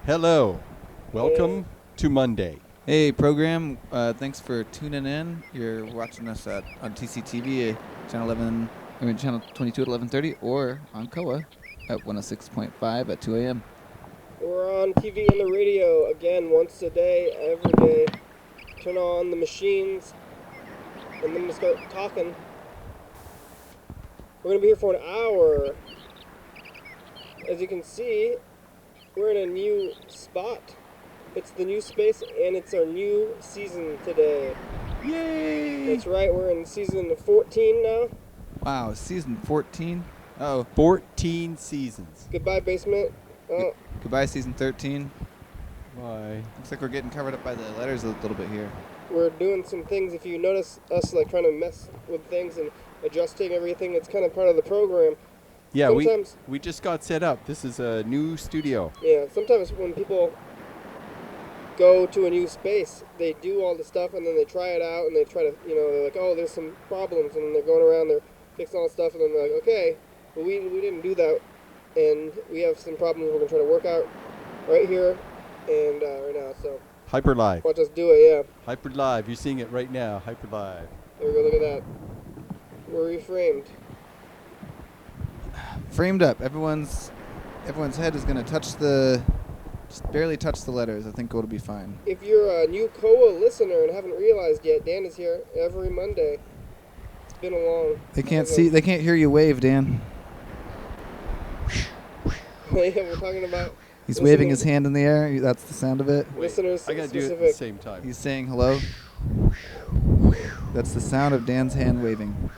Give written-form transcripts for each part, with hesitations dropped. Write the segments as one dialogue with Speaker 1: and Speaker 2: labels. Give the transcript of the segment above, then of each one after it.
Speaker 1: Hello. Welcome to Monday.
Speaker 2: Hey, program. Thanks for tuning in. You're watching us on TCTV, channel 22 at 11:30, or on KOA at 106.5 at 2 a.m.
Speaker 3: We're on TV and the radio again once a day, every day. Turn on the machines, and then we start talking. We're going to be here for an hour. As you can see, we're in a new spot. It's the new space, and it's our new season today.
Speaker 1: Yay!
Speaker 3: That's right, we're in season 14 now.
Speaker 2: Wow, season 14. Oh,
Speaker 1: 14 seasons.
Speaker 3: Goodbye, basement.
Speaker 2: goodbye, season 13.
Speaker 1: Bye.
Speaker 2: Looks like we're getting covered up by the letters a little bit here.
Speaker 3: We're doing some things. If you notice us like trying to mess with things and adjusting everything, it's kind of part of the program.
Speaker 1: Yeah,
Speaker 3: Sometimes,
Speaker 1: we just got set up. This is a new studio.
Speaker 3: Yeah, sometimes when people go to a new space, they do all the stuff and then they try it out and they try to, they're like, oh, there's some problems, and then they're going around, they're fixing all the stuff, and then they're like, okay, well, we didn't do that, and we have some problems we're going to try to work out right here and right now, so
Speaker 1: Hyper Live.
Speaker 3: watch us do it, yeah.
Speaker 1: Hyper Live. You're seeing it right now. Hyper Live.
Speaker 3: There we go, look at that. We're reframed.
Speaker 2: Framed up. Everyone's head is going to just barely touch the letters. I think it'll be fine.
Speaker 3: If you're a new KOA listener and haven't realized yet, Dan is here every Monday. It's been a long...
Speaker 2: They can't hear you wave, Dan.
Speaker 3: Yeah, we're talking about...
Speaker 2: He's waving his hand in the air. That's the sound of it.
Speaker 3: Listeners
Speaker 1: I got to do it
Speaker 3: specific.
Speaker 1: at the same time.
Speaker 2: He's saying hello. That's the sound of Dan's hand waving.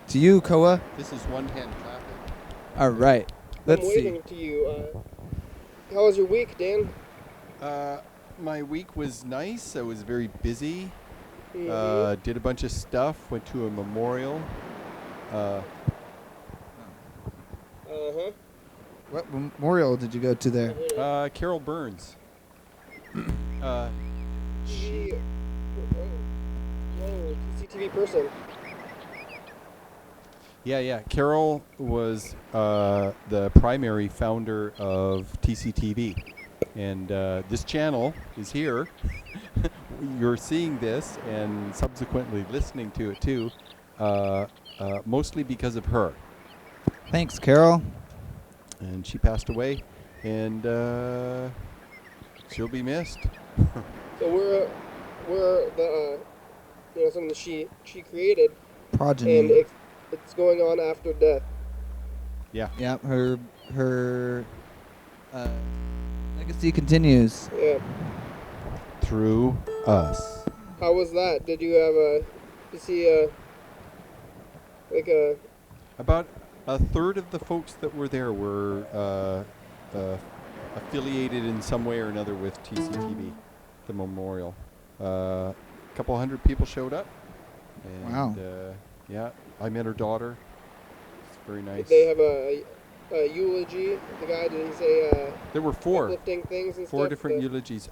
Speaker 2: To you, Koa.
Speaker 1: This is one hand clapping.
Speaker 2: All right. Let's
Speaker 3: I'm
Speaker 2: see.
Speaker 3: waving to you. How was your week, Dan?
Speaker 1: My week was nice. I was very busy.
Speaker 3: Mm-hmm.
Speaker 1: Did a bunch of stuff. Went to a memorial.
Speaker 3: Uh-huh.
Speaker 2: What memorial did you go to there?
Speaker 1: Carol Burns.
Speaker 3: TV. Whoa, TCTV person.
Speaker 1: Yeah. Carol was the primary founder of TCTV. And this channel is here. You're seeing this and subsequently listening to it too, mostly because of her.
Speaker 2: Thanks, Carol.
Speaker 1: And she passed away, and she'll be missed.
Speaker 3: So we're the something she created,
Speaker 2: Progeny.
Speaker 3: and it's going on after death.
Speaker 1: Yeah.
Speaker 2: Yeah, her legacy continues.
Speaker 3: Yeah.
Speaker 1: Through us.
Speaker 3: How was that? Did you have
Speaker 1: About a third of the folks that were there were affiliated in some way or another with TCTV, the memorial. A couple hundred people showed up. And,
Speaker 2: wow.
Speaker 1: Yeah, I met her daughter. It's very nice.
Speaker 3: Did they have a eulogy? The guy, did he say
Speaker 1: There were four
Speaker 3: uplifting things and
Speaker 1: four
Speaker 3: stuff?
Speaker 1: different eulogies.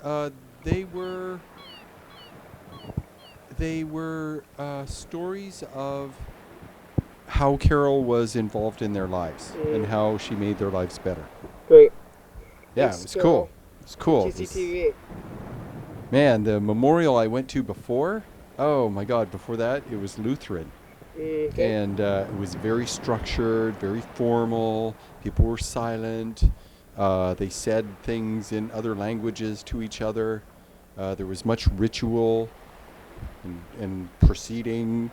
Speaker 1: They were stories of how Carol was involved in their lives and how she made their lives better.
Speaker 3: Great.
Speaker 1: Yeah,
Speaker 3: Thanks,
Speaker 1: it was
Speaker 3: Carol.
Speaker 1: cool. It was cool.
Speaker 3: TCTV.
Speaker 1: Man, the memorial I went to before, oh my God, before that it was Lutheran.
Speaker 3: Okay.
Speaker 1: And it was very structured, very formal. People were silent. They said things in other languages to each other. There was much ritual and proceeding,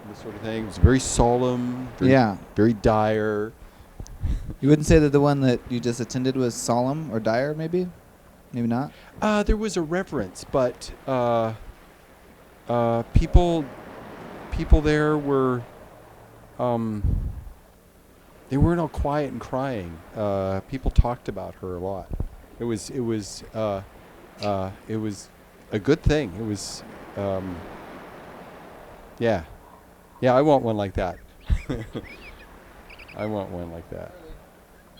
Speaker 1: this sort of thing. It was very solemn, very dire.
Speaker 2: You wouldn't say that the one that you just attended was solemn or dire, maybe? Maybe not?
Speaker 1: There was a reverence, but people there were, they weren't all quiet and crying. People talked about her a lot. It was a good thing. It was, yeah, I want one like that. I want one like that.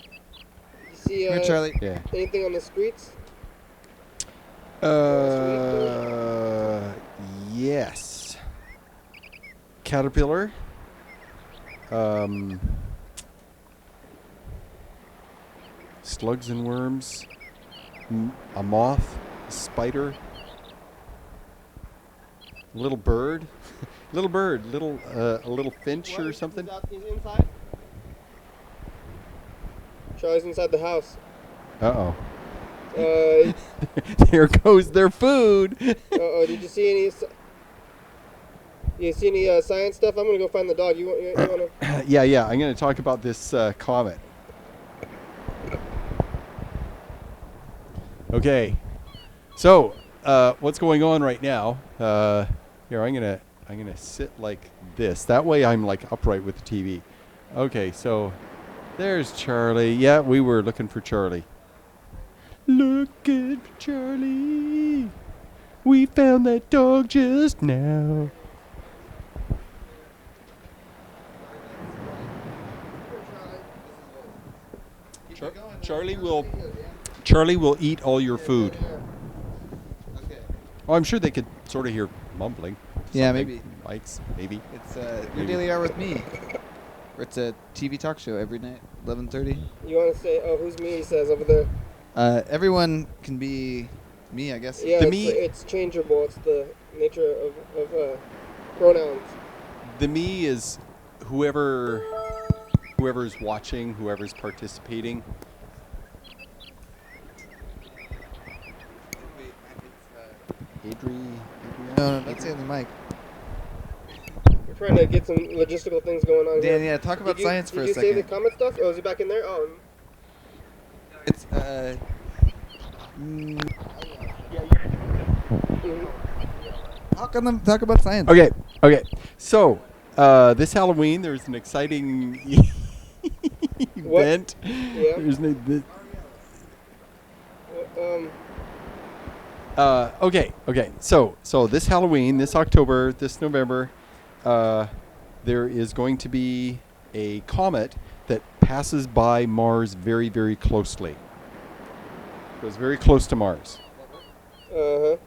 Speaker 3: You see
Speaker 2: Here, Charlie.
Speaker 1: Yeah.
Speaker 3: anything on the streets?
Speaker 1: Yes. Caterpillar. Slugs and worms. a moth, a spider, a little bird, a little finch or something.
Speaker 3: He's inside. Charlie's inside the house.
Speaker 1: Uh-oh.
Speaker 3: Uh
Speaker 1: There goes their food.
Speaker 3: oh. Did you see any? You see any science stuff? I'm gonna go find the dog. You wanna?
Speaker 1: Yeah. I'm going to talk about this comet. Okay. So, what's going on right now? Here, I'm gonna sit like this. That way, I'm like upright with the TV. Okay. So, there's Charlie. Yeah, we were looking for Charlie. Looking for Charlie. We found that dog just now. Charlie will eat all your food.
Speaker 2: Okay.
Speaker 1: Oh, I'm sure they could sort of hear mumbling.
Speaker 2: Yeah,
Speaker 1: Something.
Speaker 2: maybe.
Speaker 1: Mics, maybe.
Speaker 2: It's Your
Speaker 1: Maybe.
Speaker 2: Daily Hour with me. Where it's a TV talk show every night, 11:30.
Speaker 3: You want to say? Oh, who's me? He says over there.
Speaker 2: Everyone can be me, I guess.
Speaker 3: Yeah,
Speaker 1: The
Speaker 3: it's,
Speaker 1: me-
Speaker 3: it's changeable. It's the nature of pronouns.
Speaker 1: The me is whoever's watching, whoever's participating. Adrian.
Speaker 2: No, don't say it in the mic.
Speaker 3: We're trying to get some logistical things going on
Speaker 2: Dan,
Speaker 3: here.
Speaker 2: yeah, talk about
Speaker 3: Did you-
Speaker 2: science for a
Speaker 3: Did you say the
Speaker 2: second.
Speaker 3: comet stuff? Oh, is he back in there? Oh.
Speaker 2: It's
Speaker 3: mhm.
Speaker 2: talk about science.
Speaker 1: Okay. So, this Halloween, there's an exciting event.
Speaker 3: Yeah.
Speaker 1: There's no,
Speaker 3: Um.
Speaker 1: Okay. So this Halloween, this October, this November, there is going to be a comet that passes by Mars very, very closely. Goes very close to Mars.
Speaker 3: Oh,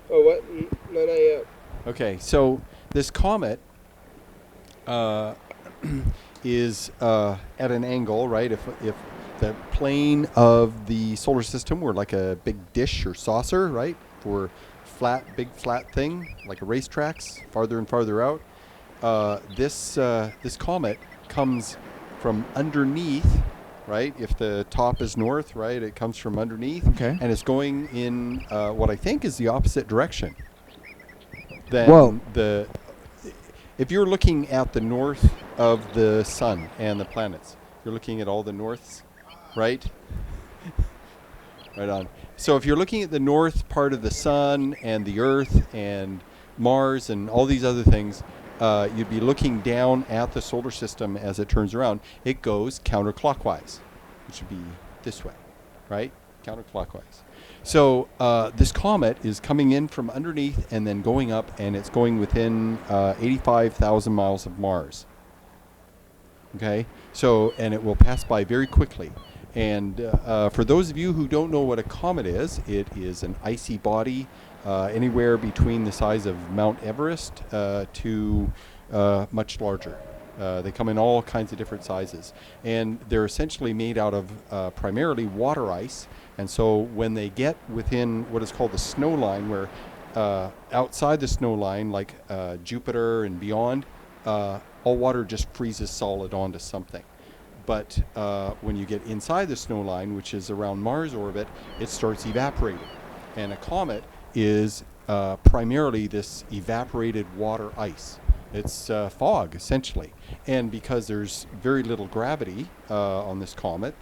Speaker 3: what? No, not yet.
Speaker 1: Okay, so this comet is at an angle, right? If the plane of the solar system were like a big dish or saucer, right, for big flat thing, like a racetracks, farther and farther out, this comet comes from underneath, right? If the top is north, right, it comes from underneath,
Speaker 2: Okay.
Speaker 1: and it's going in what I think is the opposite direction. Then
Speaker 2: Whoa.
Speaker 1: if you're looking at the north of the sun and the planets, you're looking at all the norths, right? Right on. So if you're looking at the north part of the sun and the earth and Mars and all these other things, you'd be looking down at the solar system as it turns around. It goes counterclockwise, which would be this way, right? Counterclockwise. So this comet is coming in from underneath and then going up, and it's going within 85,000 miles of Mars. Okay? So, and it will pass by very quickly. And for those of you who don't know what a comet is, it is an icy body anywhere between the size of Mount Everest to much larger. They come in all kinds of different sizes. And they're essentially made out of primarily water ice. And so when they get within what is called the snow line, where outside the snow line, like Jupiter and beyond, all water just freezes solid onto something. But when you get inside the snow line, which is around Mars orbit, it starts evaporating. And a comet is primarily this evaporated water ice. It's fog, essentially. And because there's very little gravity on this comet,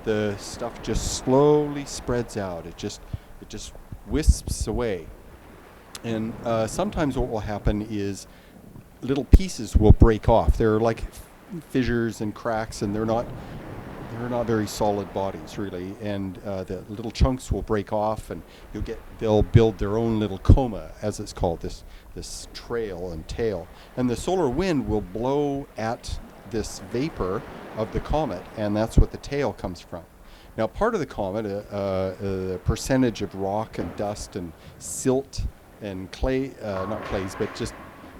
Speaker 1: the stuff just slowly spreads out. It just wisps away. And sometimes what will happen is little pieces will break off. They're like fissures and cracks, and they're not very solid bodies, really. And the little chunks will break off, and they'll build their own little coma, as it's called, this trail and tail. And the solar wind will blow at this vapor of the comet, and that's what the tail comes from. Now, part of the comet, the percentage of rock and dust and silt and clay, not clays, but just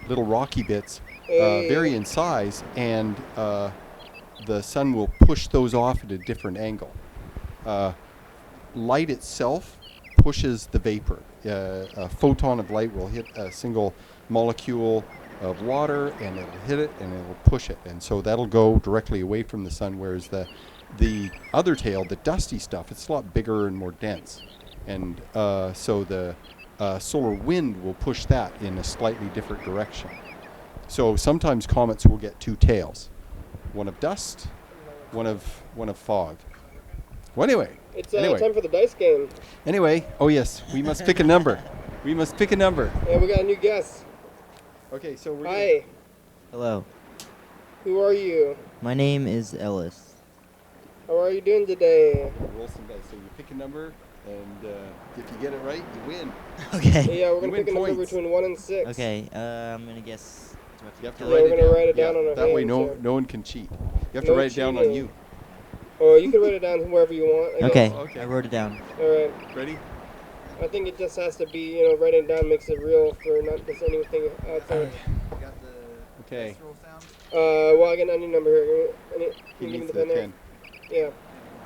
Speaker 1: little rocky bits, vary in size, and the sun will push those off at a different angle. light itself pushes the vapor. A photon of light will hit a single molecule of water, and it'll hit it, and it'll push it. And so that'll go directly away from the sun, whereas the other tail, the dusty stuff, it's a lot bigger and more dense. And so the solar wind will push that in a slightly different direction. So sometimes comets will get two tails, one of dust, one of fog. Well, anyway.
Speaker 3: It's time for the dice game.
Speaker 1: Anyway, oh yes, we must pick a number. We must pick a number.
Speaker 3: Yeah, we got a new guest.
Speaker 1: Okay, so we're
Speaker 3: Hi.
Speaker 4: Hello.
Speaker 3: Who are you?
Speaker 4: My name is Ellis.
Speaker 3: How are you doing today?
Speaker 1: roll some dice. So you pick a number, and if you get it right, you win.
Speaker 4: Okay.
Speaker 3: Yeah, we're
Speaker 1: You
Speaker 3: gonna
Speaker 1: win
Speaker 3: pick a number
Speaker 1: points.
Speaker 3: between 1 and 6.
Speaker 4: Okay. I'm gonna guess. Do I
Speaker 1: You have to
Speaker 4: tell
Speaker 1: write
Speaker 3: we're
Speaker 1: it
Speaker 3: gonna
Speaker 1: down.
Speaker 3: write it down on our
Speaker 1: That way,
Speaker 3: hands,
Speaker 1: no one can cheat. You have to
Speaker 3: No
Speaker 1: write it down on
Speaker 3: cheating.
Speaker 1: you.
Speaker 3: Or you can write it down wherever you want. I
Speaker 4: Okay.
Speaker 3: guess.
Speaker 1: Okay.
Speaker 4: I wrote it down.
Speaker 3: All right.
Speaker 1: Ready?
Speaker 3: I think it just has to be, writing it down makes it real for not just anything outside.
Speaker 1: Okay.
Speaker 3: Well, I get a new number here. Can you
Speaker 1: He
Speaker 3: give me
Speaker 1: needs
Speaker 3: the pen there?
Speaker 1: pen.
Speaker 3: Yeah.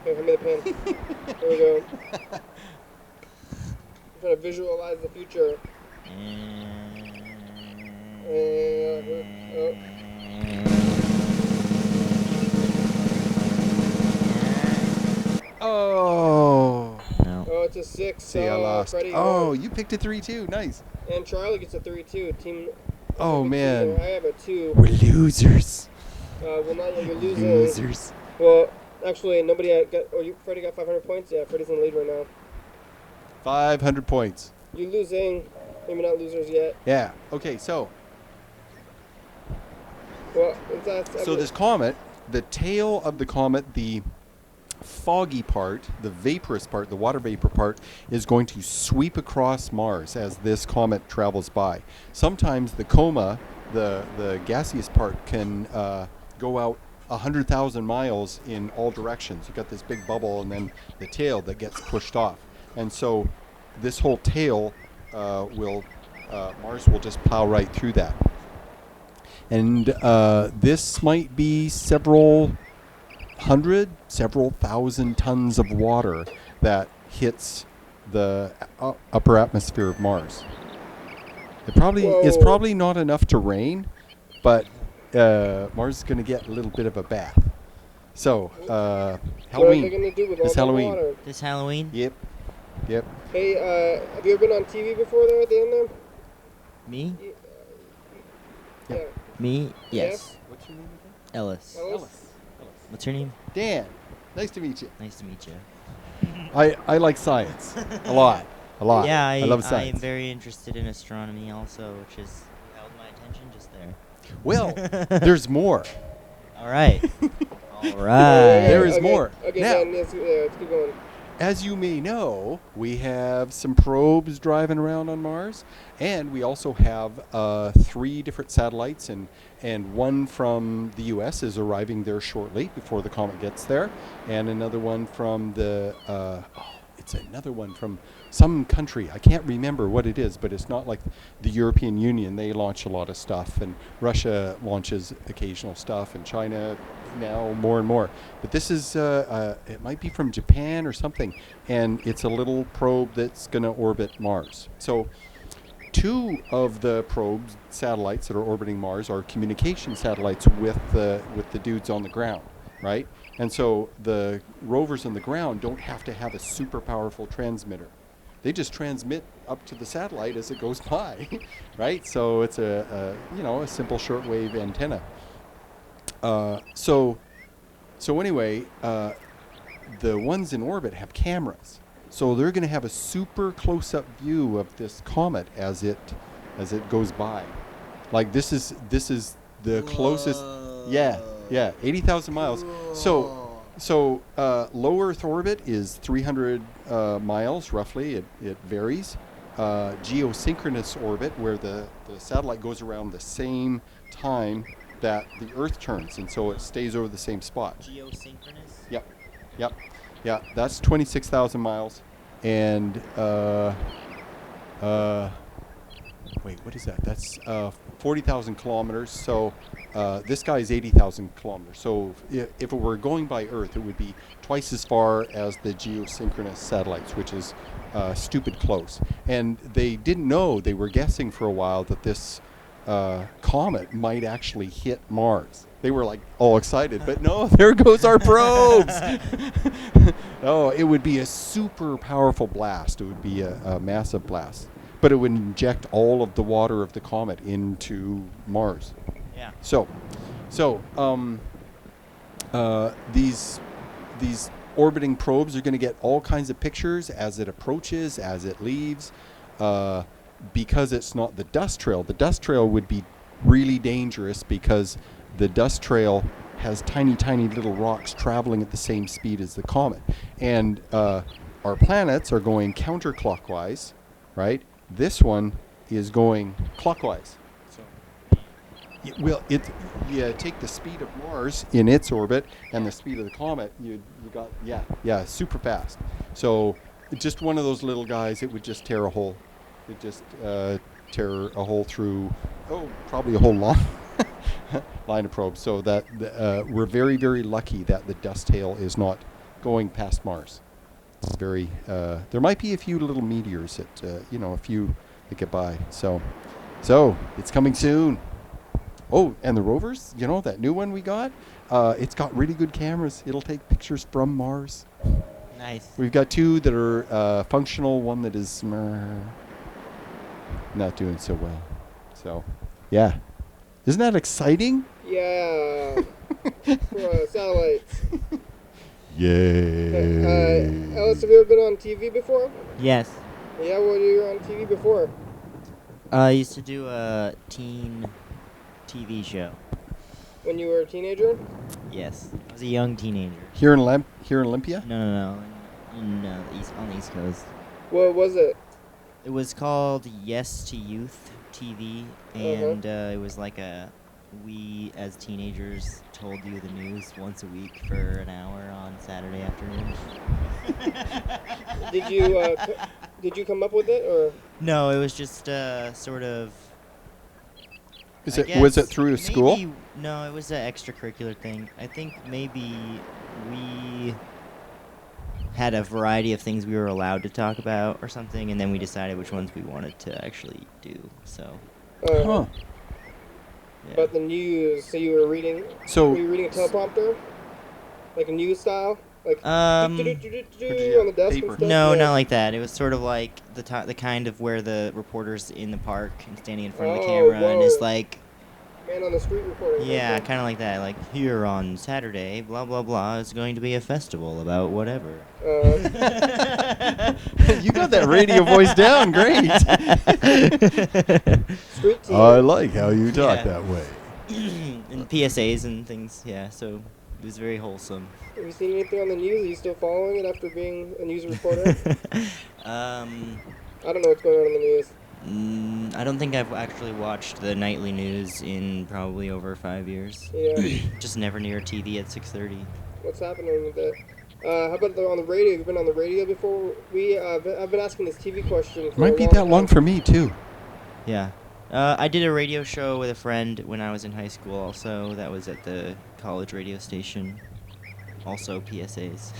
Speaker 3: Here, hand me the pen. There we go. I'm trying to visualize the future.
Speaker 1: Oh.
Speaker 4: No.
Speaker 3: Oh, it's a 6.
Speaker 1: See, I lost.
Speaker 3: Freddie,
Speaker 1: Oh, you picked a 3 too. Nice.
Speaker 3: and Charlie gets a 3 too. Team.
Speaker 1: Oh, man.
Speaker 3: I have a 2.
Speaker 1: We're losers.
Speaker 3: Well, not yet. You're losing.
Speaker 1: Losers.
Speaker 3: Well, actually, nobody got. Oh, Freddie got 500 points. Yeah, Freddie's in the lead right now.
Speaker 1: 500 points.
Speaker 3: You losing. Maybe not losers yet.
Speaker 1: Yeah. Okay, so
Speaker 3: Well,
Speaker 1: this comet, the tail of the comet, the foggy part, the vaporous part, the water vapor part, is going to sweep across Mars as this comet travels by. Sometimes the coma, the gaseous part, can go out 100,000 miles in all directions. You've got this big bubble and then the tail that gets pushed off. And so this whole tail Mars will just plow right through that. And this might be several thousand tons of water that hits the upper atmosphere of Mars. It's probably not enough to rain, but Mars is going to get a little bit of a bath. So, Halloween.
Speaker 3: What are they gonna do with all
Speaker 1: It's
Speaker 3: the
Speaker 1: Halloween.
Speaker 3: water?
Speaker 4: This Halloween?
Speaker 1: Yep.
Speaker 3: Hey, have you ever been on TV before there at the end there?
Speaker 4: Me?
Speaker 3: Yeah.
Speaker 4: Me? Yes.
Speaker 1: What's your name again?
Speaker 4: Ellis.
Speaker 3: Ellis?
Speaker 4: What's your name?
Speaker 1: Dan. Nice to meet you.
Speaker 4: Nice to meet you.
Speaker 1: I like science a lot.
Speaker 4: Yeah,
Speaker 1: I love
Speaker 4: I'm
Speaker 1: science.
Speaker 4: very interested in astronomy also, which has held my attention just there.
Speaker 1: Well, there's more.
Speaker 4: All right. All right.
Speaker 1: There is more.
Speaker 3: Okay,
Speaker 1: Now-
Speaker 3: then let's keep going.
Speaker 1: As you may know, we have some probes driving around on Mars, and we also have 3 different satellites, and one from the U.S. is arriving there shortly before the comet gets there, and another one from it's another one from some country. I can't remember what it is, but it's not like the European Union. They launch a lot of stuff, and Russia launches occasional stuff, and China now more and more. But this is, it might be from Japan or something, and it's a little probe that's going to orbit Mars. So 2 of the probes, satellites that are orbiting Mars, are communication satellites with the dudes on the ground, right? And so the rovers on the ground don't have to have a super powerful transmitter. They just transmit up to the satellite as it goes by, right? So it's a simple shortwave antenna. So anyway, the ones in orbit have cameras, so they're going to have a super close-up view of this comet as it goes by. Like this is the closest. Yeah, 80,000 miles. So low Earth orbit is 300 miles roughly. It varies. Geosynchronous orbit, where the satellite goes around the same time that the Earth turns, and so it stays over the same spot.
Speaker 4: Geosynchronous?
Speaker 1: Yep. Yeah, that's 26,000 miles. And wait, what is that? That's 40,000 kilometers. So this guy is 80,000 kilometers. So if it were going by Earth, it would be twice as far as the geosynchronous satellites, which is stupid close. And they didn't know, they were guessing for a while that this comet might actually hit Mars. They were like all excited, but no, there goes our probes. Oh, it would be a super powerful blast. It would be a massive blast, but it would inject all of the water of the comet into Mars.
Speaker 4: Yeah.
Speaker 1: So these orbiting probes are going to get all kinds of pictures as it approaches, as it leaves, because it's not the dust trail. The dust trail would be really dangerous because the dust trail has tiny little rocks traveling at the same speed as the comet. And our planets are going counterclockwise, right? This one is going clockwise. So you take the speed of Mars in its orbit and the speed of the comet, you got super fast. So just one of those little guys, it would just tear a hole. It just tear a hole through, probably a whole line of probes. So that we're very lucky that the dust tail is not going past Mars. It's very there might be a few little meteors that a few that get by. So it's coming soon. Oh, and the rovers, that new one we got, it's got really good cameras. It'll take pictures from Mars.
Speaker 4: Nice.
Speaker 1: We've got two that are functional, one that is not doing so well. So, yeah. Isn't that exciting?
Speaker 3: Yeah. Satellites.
Speaker 1: Yay.
Speaker 3: Alice, have you ever been on TV before?
Speaker 4: Yes.
Speaker 3: Yeah, well, you were on TV before.
Speaker 4: I used to do a teen TV show.
Speaker 3: When you were a teenager?
Speaker 4: Yes. I was a young teenager.
Speaker 1: Here in Olympia?
Speaker 4: No. On the East Coast.
Speaker 3: What was it?
Speaker 4: It was called Yes to Youth TV, and it was like we as teenagers told you the news once a week for an hour on Saturday afternoons.
Speaker 3: Did you come up with it, or?
Speaker 4: No, it was just sort of.
Speaker 1: Was it through a school?
Speaker 4: No, it was an extracurricular thing. I think maybe we had a variety of things we were allowed to talk about or something, and then we decided which ones we wanted to actually do. So.
Speaker 1: Huh.
Speaker 4: Yeah.
Speaker 3: But the news. So you were reading.
Speaker 1: So.
Speaker 3: Were you reading a teleprompter, like a news style, like on the desk
Speaker 1: paper?
Speaker 3: and stuff?
Speaker 4: No,
Speaker 3: Yeah.
Speaker 4: not like that. It was sort of like the kind of where the reporter's in the park and standing in front of the
Speaker 3: Oh,
Speaker 4: camera and
Speaker 3: whoa.
Speaker 4: is like,
Speaker 3: Man on the street reporting.
Speaker 4: yeah,
Speaker 3: Okay.
Speaker 4: kind of like that. Like, here on Saturday, blah, blah, blah, is going to be a festival about whatever.
Speaker 1: You got that radio voice down. Great.
Speaker 3: Street team.
Speaker 1: I like how you talk
Speaker 4: Yeah.
Speaker 1: that way.
Speaker 4: And PSAs and things, yeah, so it was very wholesome.
Speaker 3: Have you seen anything on the news? Are you still following it after being a news reporter? I don't know what's going on in the news.
Speaker 4: I don't think I've actually watched the nightly news in probably over 5 years.
Speaker 3: Yeah.
Speaker 4: Just never near TV at 6:30.
Speaker 3: What's happening with that? How about on the radio? You've been on the radio before? I've been asking this TV question for
Speaker 1: Might
Speaker 3: a
Speaker 1: be
Speaker 3: long
Speaker 1: that long
Speaker 3: time.
Speaker 1: for me too.
Speaker 4: Yeah. I did a radio show with a friend when I was in high school also. That was at the college radio station. Also PSAs.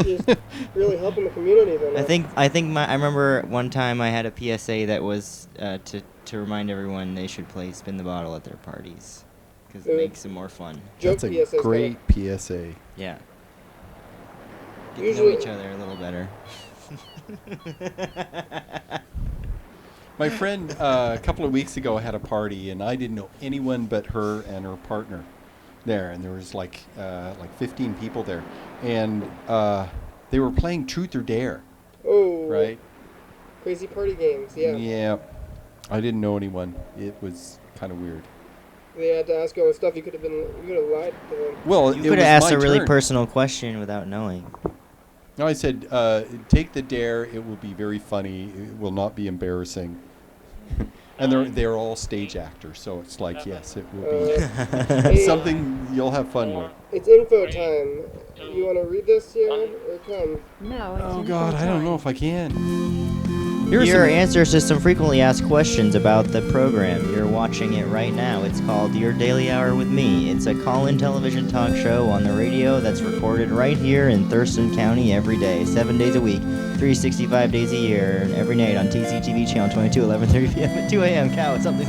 Speaker 3: Just really helping the community then.
Speaker 4: I remember one time I had a PSA that was to remind everyone they should play Spin the Bottle at their parties because it makes it more fun.
Speaker 3: Joke
Speaker 1: That's a
Speaker 3: PSAs
Speaker 1: great PSA.
Speaker 4: Yeah. Get to know
Speaker 3: Usually-
Speaker 4: each other a little better.
Speaker 1: My friend a couple of weeks ago had a party, and I didn't know anyone but her and her partner there, and there was like 15 people there, and they were playing Truth or Dare.
Speaker 3: Oh.
Speaker 1: Right.
Speaker 3: Crazy party games. Yeah.
Speaker 1: Yeah. I didn't know anyone. It was kind of weird.
Speaker 3: They had to ask you all the stuff. You could have lied to them.
Speaker 1: Well,
Speaker 4: You
Speaker 1: it
Speaker 4: could
Speaker 1: was
Speaker 4: have asked
Speaker 1: my
Speaker 4: a really
Speaker 1: turn.
Speaker 4: personal question without knowing.
Speaker 1: No, I said, take the dare. It will be very funny. It will not be embarrassing. And they're all stage actors, so it's like, yes, it will be
Speaker 3: Hey,
Speaker 1: something you'll have fun with.
Speaker 3: It's info time. You want to read this here or come?
Speaker 5: No, it's
Speaker 1: Oh
Speaker 5: info
Speaker 1: God, I don't
Speaker 5: time.
Speaker 1: know if I can. Here are
Speaker 4: Here are
Speaker 1: some-
Speaker 4: answers to some frequently asked questions about the program. You're watching it right now. It's called Your Daily Hour with Me. It's a call-in television talk show on the radio that's recorded right here in Thurston County every day, 7 days a week, 365 days a year, and every night on TCTV channel 22, 11:30 p.m. at 2 a.m. Cow, something.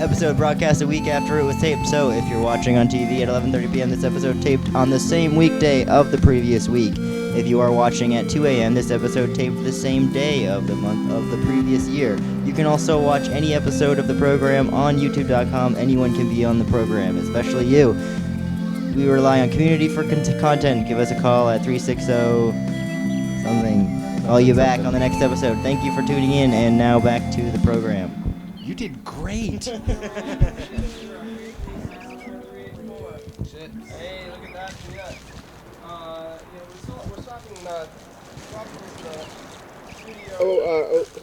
Speaker 4: Episode broadcast a week after it was taped. So if you're watching on TV at 11:30 p.m., this episode taped on the same weekday of the previous week. If you are watching at 2 a.m., this episode taped the same day of the month of the previous year. You can also watch any episode of the program on YouTube.com. Anyone can be on the program, especially you. We rely on community for content. Give us a call at 360-something. Call you back on the next episode. Thank you for tuning in, and now back to the program.
Speaker 1: You did great.
Speaker 2: Shit. Hey, look at that. Yeah.
Speaker 3: We're stopping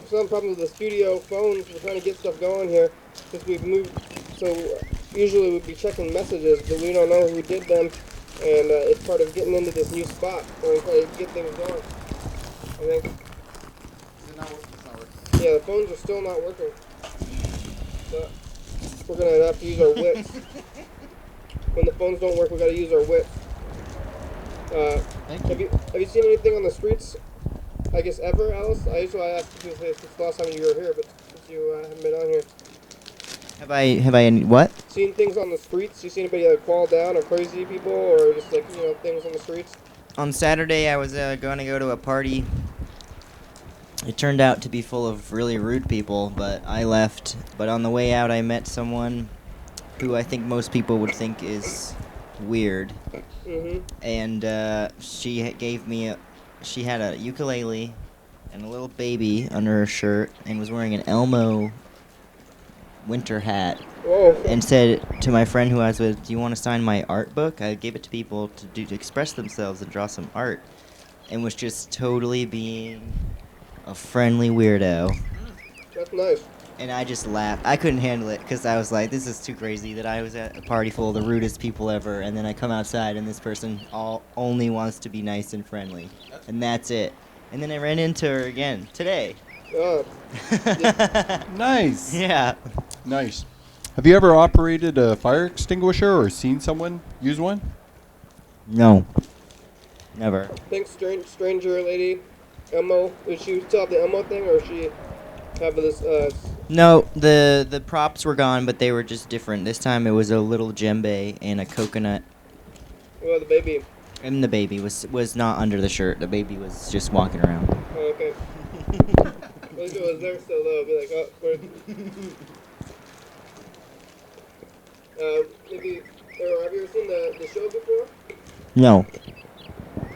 Speaker 3: some problems with the studio phones. We're trying to get stuff going here since we've moved. So usually we'd be checking messages, but we don't know who did them, and it's part of getting into this new spot. So we're trying to get things going. I think.
Speaker 2: Is it not working? It's not working.
Speaker 3: Yeah, the phones are still not working. So we're gonna have to use our wits. When the phones don't work, we gotta use our wits.
Speaker 2: Thank you.
Speaker 3: Have you seen anything on the streets? I guess ever, Alice? I usually ask you this the last time you were here, but since you haven't been on here.
Speaker 4: Have I any what?
Speaker 3: Seen things on the streets? You see anybody fall down or crazy people or just things on the streets?
Speaker 4: On Saturday, I was going to go to a party. It turned out to be full of really rude people, but I left. But on the way out, I met someone who I think most people would think is weird.
Speaker 3: Mm-hmm.
Speaker 4: And she she had a ukulele and a little baby under her shirt and was wearing an Elmo winter hat.
Speaker 3: Whoa.
Speaker 4: And said to my friend who I was with, "Do you want to sign my art book?" I gave it to people to express themselves and draw some art, and was just totally being a friendly weirdo.
Speaker 3: That's nice.
Speaker 4: And I just laughed. I couldn't handle it because I was like, "This is too crazy that I was at a party full of the rudest people ever, and then I come outside and this person only wants to be nice and friendly, and that's it." And then I ran into her again today.
Speaker 1: Nice.
Speaker 4: Yeah.
Speaker 1: Nice. Have you ever operated a fire extinguisher or seen someone use one?
Speaker 4: No. Never.
Speaker 3: Thanks, stranger lady. Elmo. Did she still have the Elmo thing, or she have this?
Speaker 4: No, the props were gone, but they were just different. This time it was a little djembe and a coconut.
Speaker 3: Well, the baby.
Speaker 4: And the baby was not under the shirt. The baby was just walking around.
Speaker 3: Oh, okay. At least it was there still, though. Be like, oh, where? Maybe. Or have you ever seen the show before?
Speaker 4: No.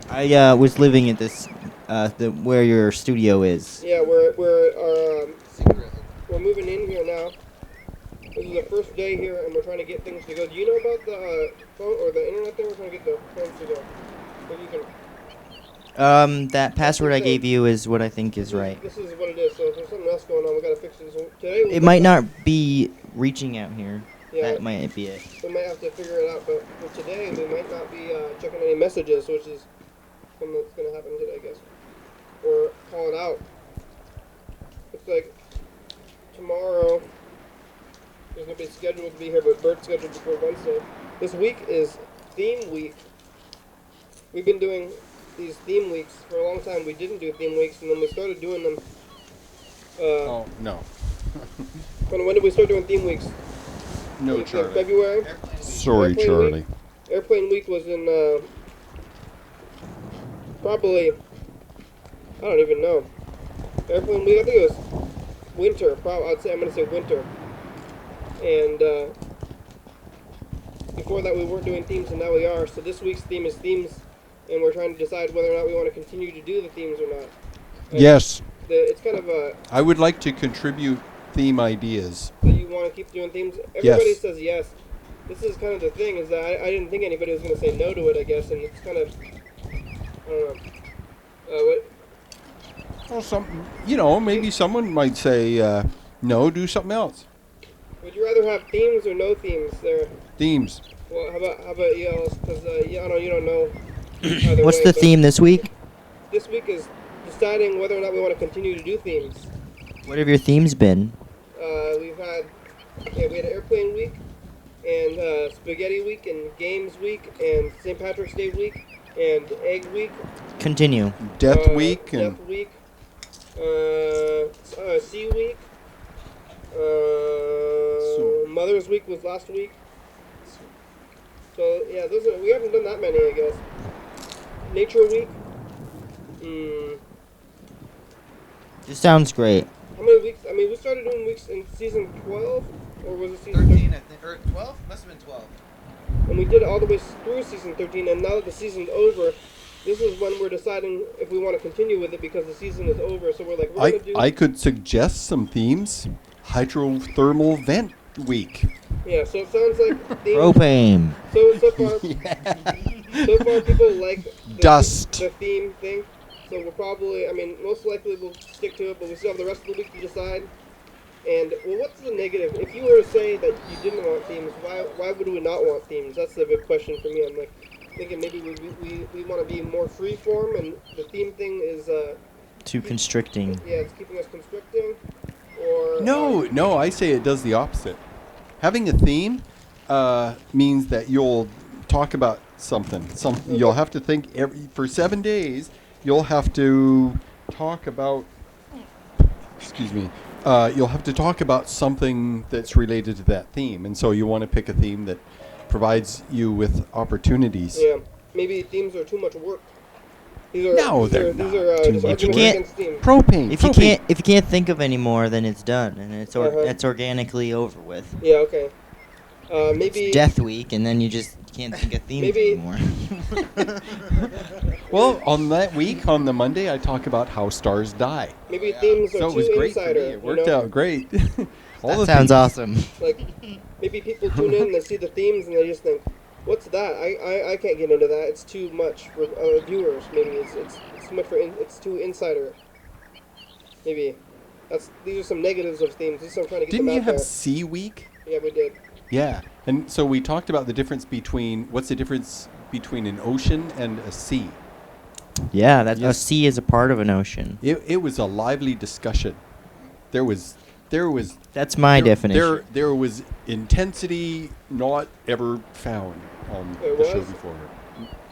Speaker 4: I was living at this where your studio is.
Speaker 3: Yeah, we're moving in here now. This is the first day here, and we're trying to get things to go. Do you know about the phone or the internet thing? We're trying to get the phones to go. Maybe you can.
Speaker 4: That password I gave you is what I think is right.
Speaker 3: This is what it is. So if there's something else going on, we gotta fix this. Today.
Speaker 4: It might not be reaching out here.
Speaker 3: Yeah.
Speaker 4: That might be it.
Speaker 3: We might have to figure it out, but for today we might not be checking any messages, which is something that's gonna happen today, I guess. Or call it out. Looks like tomorrow there's nobody scheduled to be here, but Bert's scheduled before Wednesday. This week is theme week. We've been doing these theme weeks for a long time. We didn't do theme weeks, and then we started doing them.
Speaker 1: Oh, no.
Speaker 3: When did we start doing theme weeks?
Speaker 1: No,
Speaker 3: In
Speaker 1: Charlie.
Speaker 3: February?
Speaker 1: Sorry,
Speaker 3: Airplane
Speaker 1: Charlie.
Speaker 3: Week? Airplane week was in probably, I don't even know. Airplane week, I think it was winter. I'm gonna say winter. And before that we weren't doing themes, and now we are. So this week's theme is themes, and we're trying to decide whether or not we want to continue to do the themes or not. And
Speaker 1: Yes.
Speaker 3: it's kind of a,
Speaker 1: I would like to contribute theme ideas.
Speaker 3: that you want to keep doing themes. Everybody
Speaker 1: Yes.
Speaker 3: says yes. This is kind of the thing, is that I didn't think anybody was going to say no to it, I guess, and it's kind of, I don't know.
Speaker 1: Well, maybe someone might say, no, do something else.
Speaker 3: Would you rather have themes or no themes there?
Speaker 1: Themes.
Speaker 3: Well, how about you, Alice? Because, you don't know either
Speaker 4: What's
Speaker 3: way,
Speaker 4: the
Speaker 3: but
Speaker 4: theme this week?
Speaker 3: This week is deciding whether or not we want to continue to do themes.
Speaker 4: What have your themes been?
Speaker 3: We had Airplane Week, and Spaghetti Week, and Games Week, and St. Patrick's Day Week, and Egg Week.
Speaker 4: Continue.
Speaker 1: Death Week and
Speaker 3: Death Week. Sea Week. Mother's Week was last week. So yeah, we haven't done that many, I guess. Nature Week.
Speaker 4: This sounds great.
Speaker 3: How many weeks? I mean, we started doing weeks in season 12, or was it season
Speaker 2: 13, I think, or 12? Must have been 12.
Speaker 3: And we did it all the way through season 13, and now that the season's over, this is when we're deciding if we want to continue with it because the season is over. So we're like, we're gonna do.
Speaker 1: I could suggest some themes. Hydrothermal vent week.
Speaker 3: Yeah, so it sounds like themes.
Speaker 4: Propane.
Speaker 3: So far people like
Speaker 1: Dust.
Speaker 3: the theme thing. So we'll probably, I mean, most likely we'll stick to it, but we still have the rest of the week to decide. And well, what's the negative? If you were to say that you didn't want themes, why would we not want themes? That's the big question for me. I'm like thinking maybe we want to be more free form, and the theme thing is
Speaker 4: Too constricting.
Speaker 3: Yeah, it's keeping us constricting. Or
Speaker 1: No, I say it does the opposite. Having a theme means that you'll talk about something. You'll have to think for 7 days. You'll have to talk about. Excuse me. You'll have to talk about something that's related to that theme, and so you want to pick a theme that provides you with opportunities.
Speaker 3: Yeah, maybe themes are too much work.
Speaker 1: They're not too much
Speaker 3: arguments
Speaker 1: work.
Speaker 3: against themes.
Speaker 1: Propane.
Speaker 4: If you can't think of any more, then it's done, and it's
Speaker 3: Uh-huh.
Speaker 4: organically over with.
Speaker 3: Yeah, okay. Maybe
Speaker 4: It's Death Week, and then you just can't think of themes
Speaker 3: Maybe-
Speaker 4: anymore.
Speaker 1: Well, on that week, on the Monday, I talk about how stars die.
Speaker 3: maybe themes are
Speaker 1: So it
Speaker 3: too
Speaker 1: was great for
Speaker 3: insider.
Speaker 1: me. It worked out great. All
Speaker 4: That
Speaker 1: the
Speaker 4: sounds
Speaker 1: themes.
Speaker 4: awesome.
Speaker 3: Like maybe people tune in and they see the themes and they just think, "What's that? I can't get into that. It's too much for viewers. Maybe it's too much it's too insider. Maybe these are some negatives of themes. These are I'm trying to get
Speaker 1: Didn't
Speaker 3: them
Speaker 1: you
Speaker 3: out
Speaker 1: have
Speaker 3: there.
Speaker 1: Sea Week?
Speaker 3: Yeah, we did.
Speaker 1: Yeah. And so we talked about the difference what's the difference between an ocean and a sea?
Speaker 4: Yeah, a
Speaker 1: Yes.
Speaker 4: sea is a part of an ocean.
Speaker 1: It was a lively discussion. There was
Speaker 4: That's my definition.
Speaker 1: There was intensity not ever found on
Speaker 3: There
Speaker 1: the show
Speaker 3: was?
Speaker 1: before.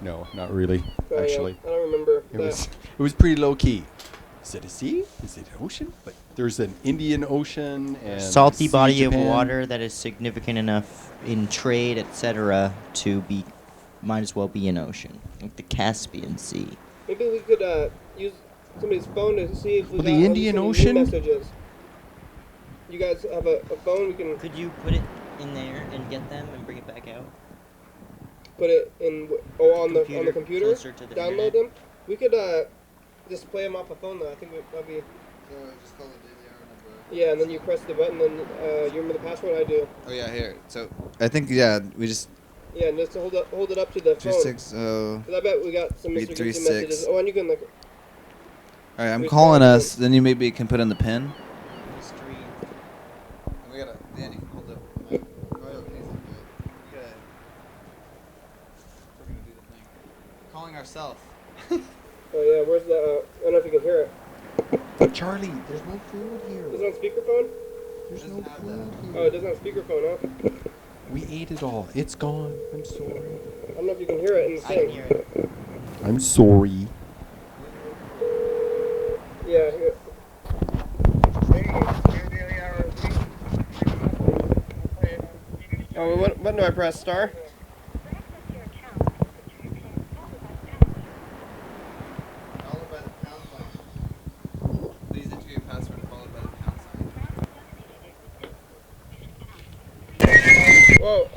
Speaker 1: No, not really.
Speaker 3: Oh, yeah,
Speaker 1: Actually,
Speaker 3: I don't remember
Speaker 1: it
Speaker 3: that.
Speaker 1: was pretty low key. Is it a sea? Is it an ocean? But there's an Indian Ocean and
Speaker 4: Salty
Speaker 1: sea
Speaker 4: body
Speaker 1: Japan.
Speaker 4: of water that is significant enough in trade, etc., to might as well be an ocean, like the Caspian Sea.
Speaker 3: Maybe we could use somebody's phone to see if we
Speaker 1: Well,
Speaker 3: got
Speaker 1: the Indian
Speaker 3: any new
Speaker 1: Ocean?
Speaker 3: messages. You guys have a phone? We can
Speaker 4: Could you put it in there and get them and bring it back out?
Speaker 3: put it in on the computer.
Speaker 4: Closer to the
Speaker 3: Download
Speaker 4: internet.
Speaker 3: them. We could just play them off a phone though. I think that'd be.
Speaker 2: So just call it the number.
Speaker 3: Yeah, and then you press the button, and you remember the password? I do.
Speaker 2: Oh yeah, here. So I think we just
Speaker 3: Yeah, and just hold it up to the phone.
Speaker 2: 26.
Speaker 3: 'Cause I bet we got some Mr. Gibson
Speaker 2: 836.
Speaker 3: messages. Oh, and you can like.
Speaker 2: All right, I'm
Speaker 3: Who's
Speaker 2: calling
Speaker 3: calling?
Speaker 2: us. Then you maybe can put in the pin.
Speaker 4: Mystery.
Speaker 2: We gotta. Dan, you can hold up. Oh, okay, so good. We're gonna do the thing. Calling ourselves.
Speaker 3: Oh yeah, where's the? I don't know if you can hear it.
Speaker 1: Charlie, there's no food here.
Speaker 3: Is it on speakerphone?
Speaker 1: There's no
Speaker 2: Doesn't have
Speaker 1: food
Speaker 3: Oh,
Speaker 1: here.
Speaker 3: it doesn't have speakerphone, huh?
Speaker 1: We ate it all. It's gone. I'm sorry.
Speaker 3: I don't know if you can hear it in the
Speaker 4: I can
Speaker 3: thing.
Speaker 4: hear it.
Speaker 1: I'm sorry.
Speaker 3: Yeah. Here. Oh, what button do I press? Star?
Speaker 2: Followed by the pound sign. Please enter your password followed by the pound sign.
Speaker 3: Whoa.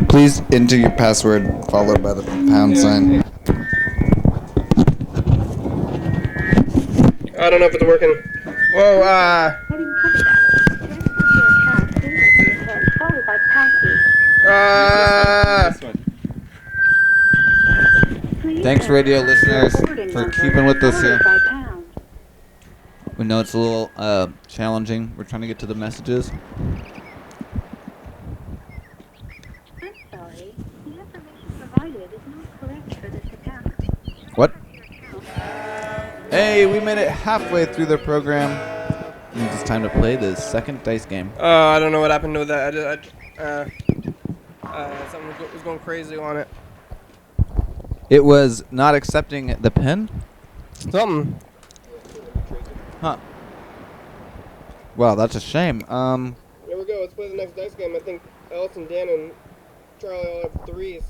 Speaker 2: Please enter your password followed by the pound sign.
Speaker 3: I don't know if it's working. Whoa,
Speaker 2: Thanks, radio listeners, for keeping with us here. We know it's a little challenging. We're trying to get to the messages.
Speaker 5: I'm sorry. The information provided is not correct for this account.
Speaker 2: What? Hey, Hey, we made it halfway through the program. And it's time to play the second dice game.
Speaker 3: I don't know what happened to that. Something was going crazy on it.
Speaker 2: It was not accepting the pen?
Speaker 3: Something.
Speaker 2: Huh. Well, that's a shame.
Speaker 3: Here we go. Let's play the next dice game. I think Ellis and Dan and Charlie all have 3s.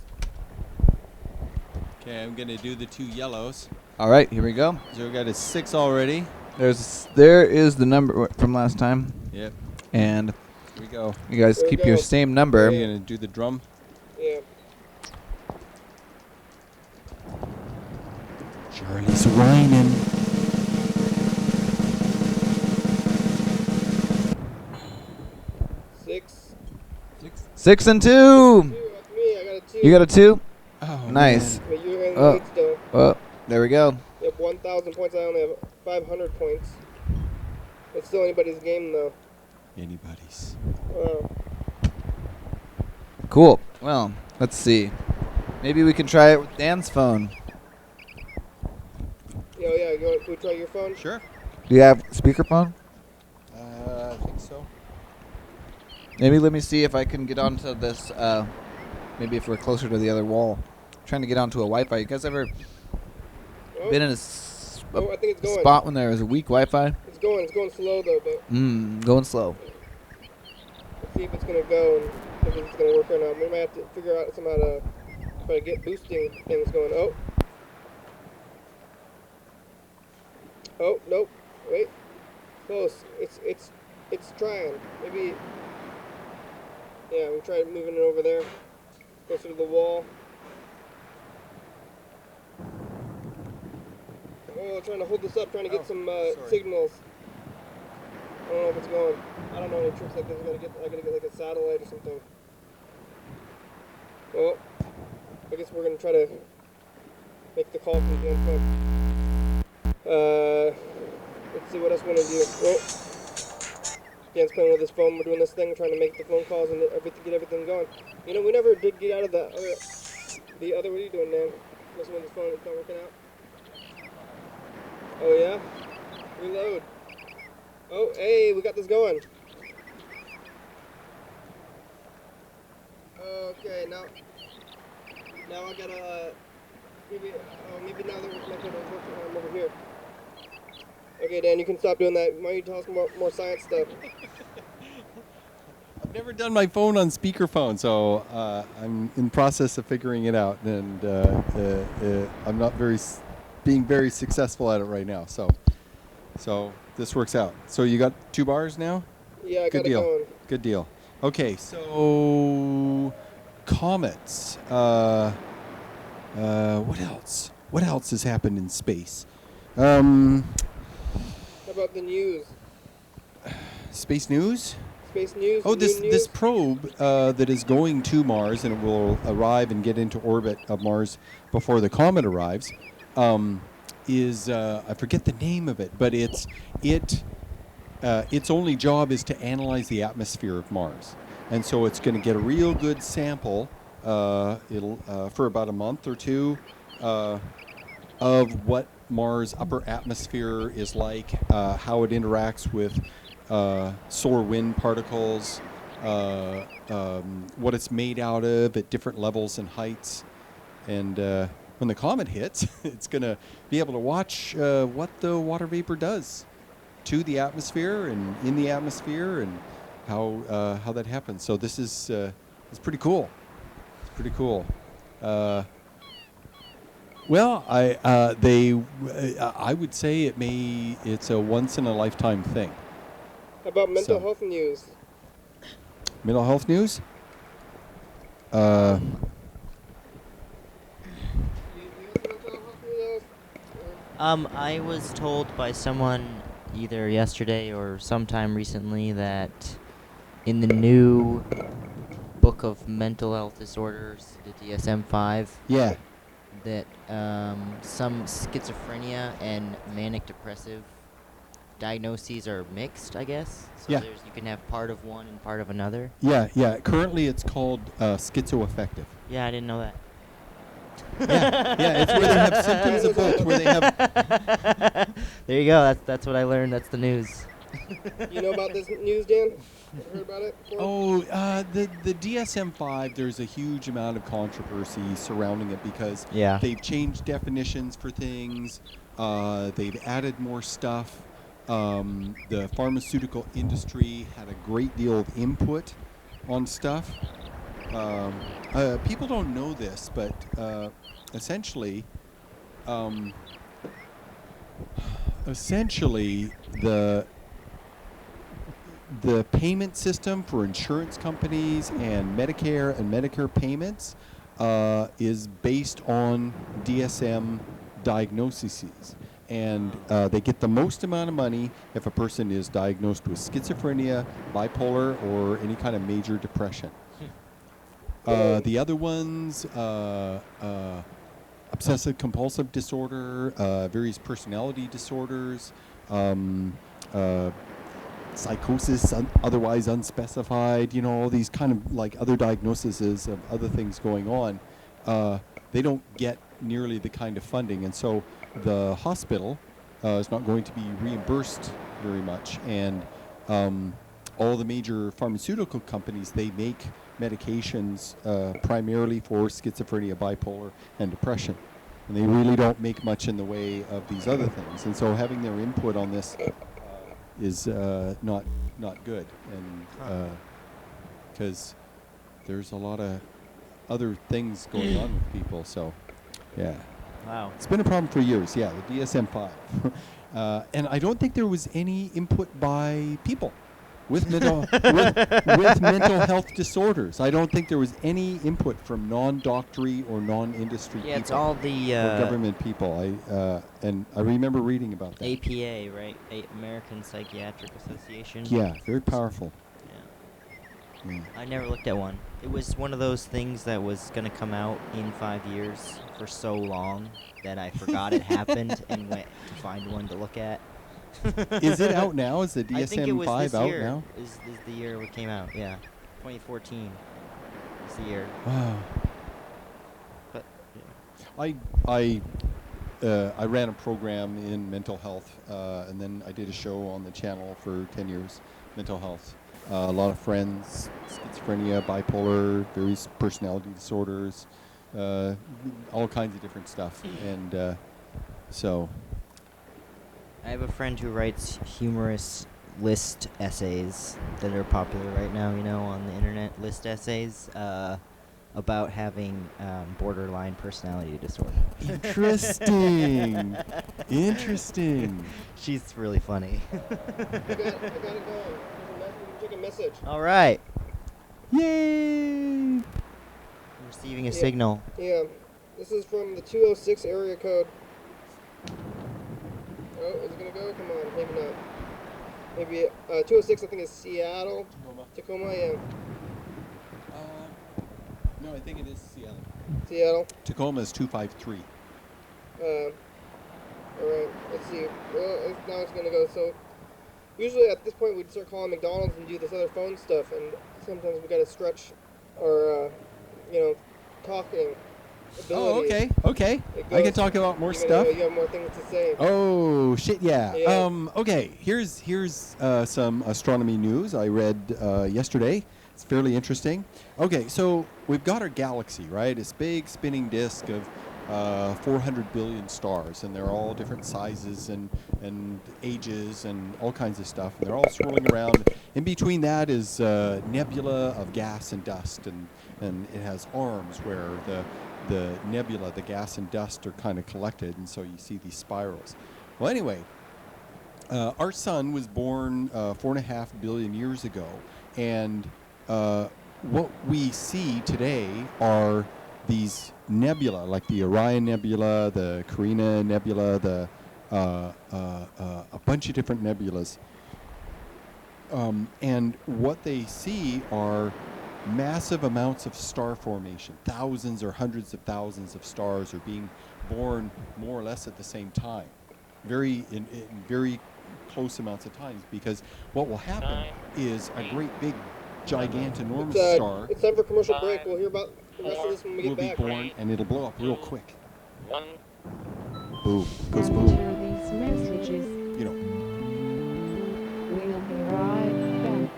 Speaker 1: Okay, I'm gonna do the 2 yellows.
Speaker 2: All right, here we go.
Speaker 1: So we got a 6 already.
Speaker 2: There is the number from last time.
Speaker 1: Yep.
Speaker 2: And
Speaker 1: Here we go.
Speaker 2: you guys
Speaker 3: There we
Speaker 2: keep your
Speaker 3: go.
Speaker 2: same number.
Speaker 1: Are you gonna do the drum?
Speaker 3: Yeah.
Speaker 1: Charlie's whining.
Speaker 3: Six.
Speaker 2: 6 and 2.
Speaker 3: 2. That's me. I got a 2.
Speaker 2: You got a 2?
Speaker 1: Oh,
Speaker 2: Nice.
Speaker 1: man.
Speaker 3: But you're in
Speaker 2: Oh.
Speaker 3: the lead still.
Speaker 2: Oh, there we go.
Speaker 3: You have 1,000 points. I only have 500 points. It's still anybody's game, though.
Speaker 1: Anybody's.
Speaker 3: Wow.
Speaker 2: Cool. Well, let's see. Maybe we can try it with Dan's phone.
Speaker 3: Yeah. Can we try your phone?
Speaker 1: Sure.
Speaker 2: Do you have speakerphone?
Speaker 1: I think so.
Speaker 2: Maybe let me see if I can get onto this. Maybe if we're closer to the other wall. Trying to get onto a Wi-Fi. You guys ever
Speaker 3: Oh,
Speaker 2: been in a
Speaker 3: I think it's going.
Speaker 2: spot when there is a weak Wi-Fi?
Speaker 3: It's going slow, though, but
Speaker 2: Going slow.
Speaker 3: let's see if it's going to go and if it's going to work or not. We might have to figure out somehow to try to get boosting things going. Oh, nope. Wait. Close. It's trying. Maybe. Yeah, we tried moving it over there, closer to the wall. Oh, trying to hold this up, trying to get some signals. I don't know if it's going. I don't know any tricks like this. I gotta get like a satellite or something. Well, I guess we're gonna try to make the call from the phone. Let's see what else we wanna do. Oh, Dan's playing with his phone. We're doing this thing, trying to make the phone calls and get everything going. You know, we never did get out of the other. What are you doing, Dan? Messing with his phone. It's not working out. Oh yeah? Reload. Oh, hey, we got this going. Okay, now I gotta, maybe now that we're connected, I'm over here. Okay, Dan, you can stop doing that. Why don't you tell us more science stuff?
Speaker 1: I've never done my phone on speakerphone, so I'm in process of figuring it out, and I'm not being very successful at it right now. So this works out. So you got 2 bars now?
Speaker 3: Yeah, I
Speaker 1: Good
Speaker 3: got
Speaker 1: deal.
Speaker 3: it going.
Speaker 1: Good deal. Okay, so comets. What else? What else has happened in space?
Speaker 3: How about the news?
Speaker 1: Space news?
Speaker 3: Space news?
Speaker 1: Oh,
Speaker 3: new
Speaker 1: this
Speaker 3: news?
Speaker 1: probe that is going to Mars, and it will arrive and get into orbit of Mars before the comet arrives. Is I forget the name of it, but its only job is to analyze the atmosphere of Mars, and so it's going to get a real good sample. It'll for about a month or 2 of what Mars' upper atmosphere is like, how it interacts with solar wind particles, what it's made out of at different levels and heights, and when the comet hits, it's going to be able to watch what the water vapor does to the atmosphere and in the atmosphere, and how that happens. So this is it's pretty cool. It's pretty cool. Well, I would say it's a once in a lifetime thing.
Speaker 3: How about mental
Speaker 1: So-
Speaker 3: health news?
Speaker 1: Mental health news.
Speaker 4: I was told by someone either yesterday or sometime recently that in the new book of mental health disorders, the DSM-5,
Speaker 1: Yeah.
Speaker 4: that some schizophrenia and manic depressive diagnoses are mixed, I guess. So
Speaker 1: Yeah.
Speaker 4: you can have part of one and part of another.
Speaker 1: Yeah. Currently, it's called schizoaffective.
Speaker 4: Yeah, I didn't know that.
Speaker 1: Yeah, it's where they have symptoms of both. Where they have
Speaker 4: There you go. That's what I learned. That's the news.
Speaker 3: You know about this news, Dan? Heard about it before?
Speaker 1: Oh, the DSM-5. There's a huge amount of controversy surrounding it because
Speaker 4: Yeah.
Speaker 1: they've changed definitions for things. They've added more stuff. The pharmaceutical industry had a great deal of input on stuff. People don't know this, but essentially, the payment system for insurance companies and Medicare payments is based on DSM diagnoses. And they get the most amount of money if a person is diagnosed with schizophrenia, bipolar, or any kind of major depression. The other ones, obsessive compulsive disorder, various personality disorders, psychosis, otherwise unspecified, all these kind of like other diagnoses of other things going on, they don't get nearly the kind of funding. And so the hospital is not going to be reimbursed very much. And all the major pharmaceutical companies, they make medications primarily for schizophrenia, bipolar, and depression. And they really don't make much in the way of these other things. And so having their input on this is not good, and because there's a lot of other things going on with people. So, yeah.
Speaker 4: Wow.
Speaker 1: It's been a problem for years. Yeah, the DSM-5, and I don't think there was any input by people with mental with mental health disorders. I don't think there was any input from non-doctory or non-industry
Speaker 4: Yeah,
Speaker 1: people.
Speaker 4: it's all the
Speaker 1: or government people. And I remember reading about that.
Speaker 4: APA, right? American Psychiatric Association.
Speaker 1: Yeah, very powerful.
Speaker 4: Yeah.
Speaker 1: Mm.
Speaker 4: I never looked at one. It was one of those things that was going to come out in 5 years for so long that I forgot it happened and went to find one to look at.
Speaker 1: Is it out now? Is the
Speaker 4: I think it was
Speaker 1: DSM-5
Speaker 4: this
Speaker 1: out
Speaker 4: year.
Speaker 1: now?
Speaker 4: Is the year it came out? Yeah, 2014. Is the year.
Speaker 1: Wow.
Speaker 4: But
Speaker 1: I ran a program in mental health, and then I did a show on the channel for 10 years, mental health. A lot of friends, schizophrenia, bipolar, various personality disorders, all kinds of different stuff. And so...
Speaker 4: I have a friend who writes humorous list essays that are popular right now, on the internet, list essays about having borderline personality disorder.
Speaker 1: Interesting. Interesting.
Speaker 4: She's really funny.
Speaker 3: I gotta go. Check a message.
Speaker 4: All right.
Speaker 1: Yay!
Speaker 4: I'm receiving a signal.
Speaker 3: Yeah, this is from the 206 area code. Oh, is it gonna go? Come on, maybe not. Maybe 206. I think is Seattle. Tacoma, yeah.
Speaker 1: No, I think it is Seattle.
Speaker 3: Seattle.
Speaker 1: Tacoma is 253.
Speaker 3: All right. Let's see. Well, now it's gonna go. So usually at this point we'd start calling McDonald's and do this other phone stuff, and sometimes we gotta stretch our, talking
Speaker 1: Oh,
Speaker 3: ability.
Speaker 1: okay. I can talk about more stuff.
Speaker 3: You have more things to say.
Speaker 1: Oh, shit, yeah.
Speaker 3: Yeah.
Speaker 1: Okay, here's some astronomy news I read yesterday. It's fairly interesting. Okay, so we've got our galaxy, right? This big spinning disk of 400 billion stars, and they're all different sizes and ages and all kinds of stuff, and they're all swirling around. In between that is nebula of gas and dust, and it has arms where the nebula, the gas and dust are kind of collected, and so you see these spirals. Well, anyway, our sun was born 4.5 billion years ago, and what we see today are these nebula, like the Orion Nebula, the Carina Nebula, a bunch of different nebulas. And what they see are massive amounts of star formation. Thousands or hundreds of thousands of stars are being born more or less at the same time, in very close amounts of times, because what will happen is a great big gigantinormous star
Speaker 3: It's time for commercial break. We'll hear about the rest of this when we
Speaker 1: will
Speaker 3: get
Speaker 1: be
Speaker 3: back.
Speaker 1: born, and it'll blow up real quick.
Speaker 6: One.
Speaker 1: Boom. Goes boom.
Speaker 5: After this message,
Speaker 6: messages.
Speaker 1: you know.
Speaker 6: We'll be right back.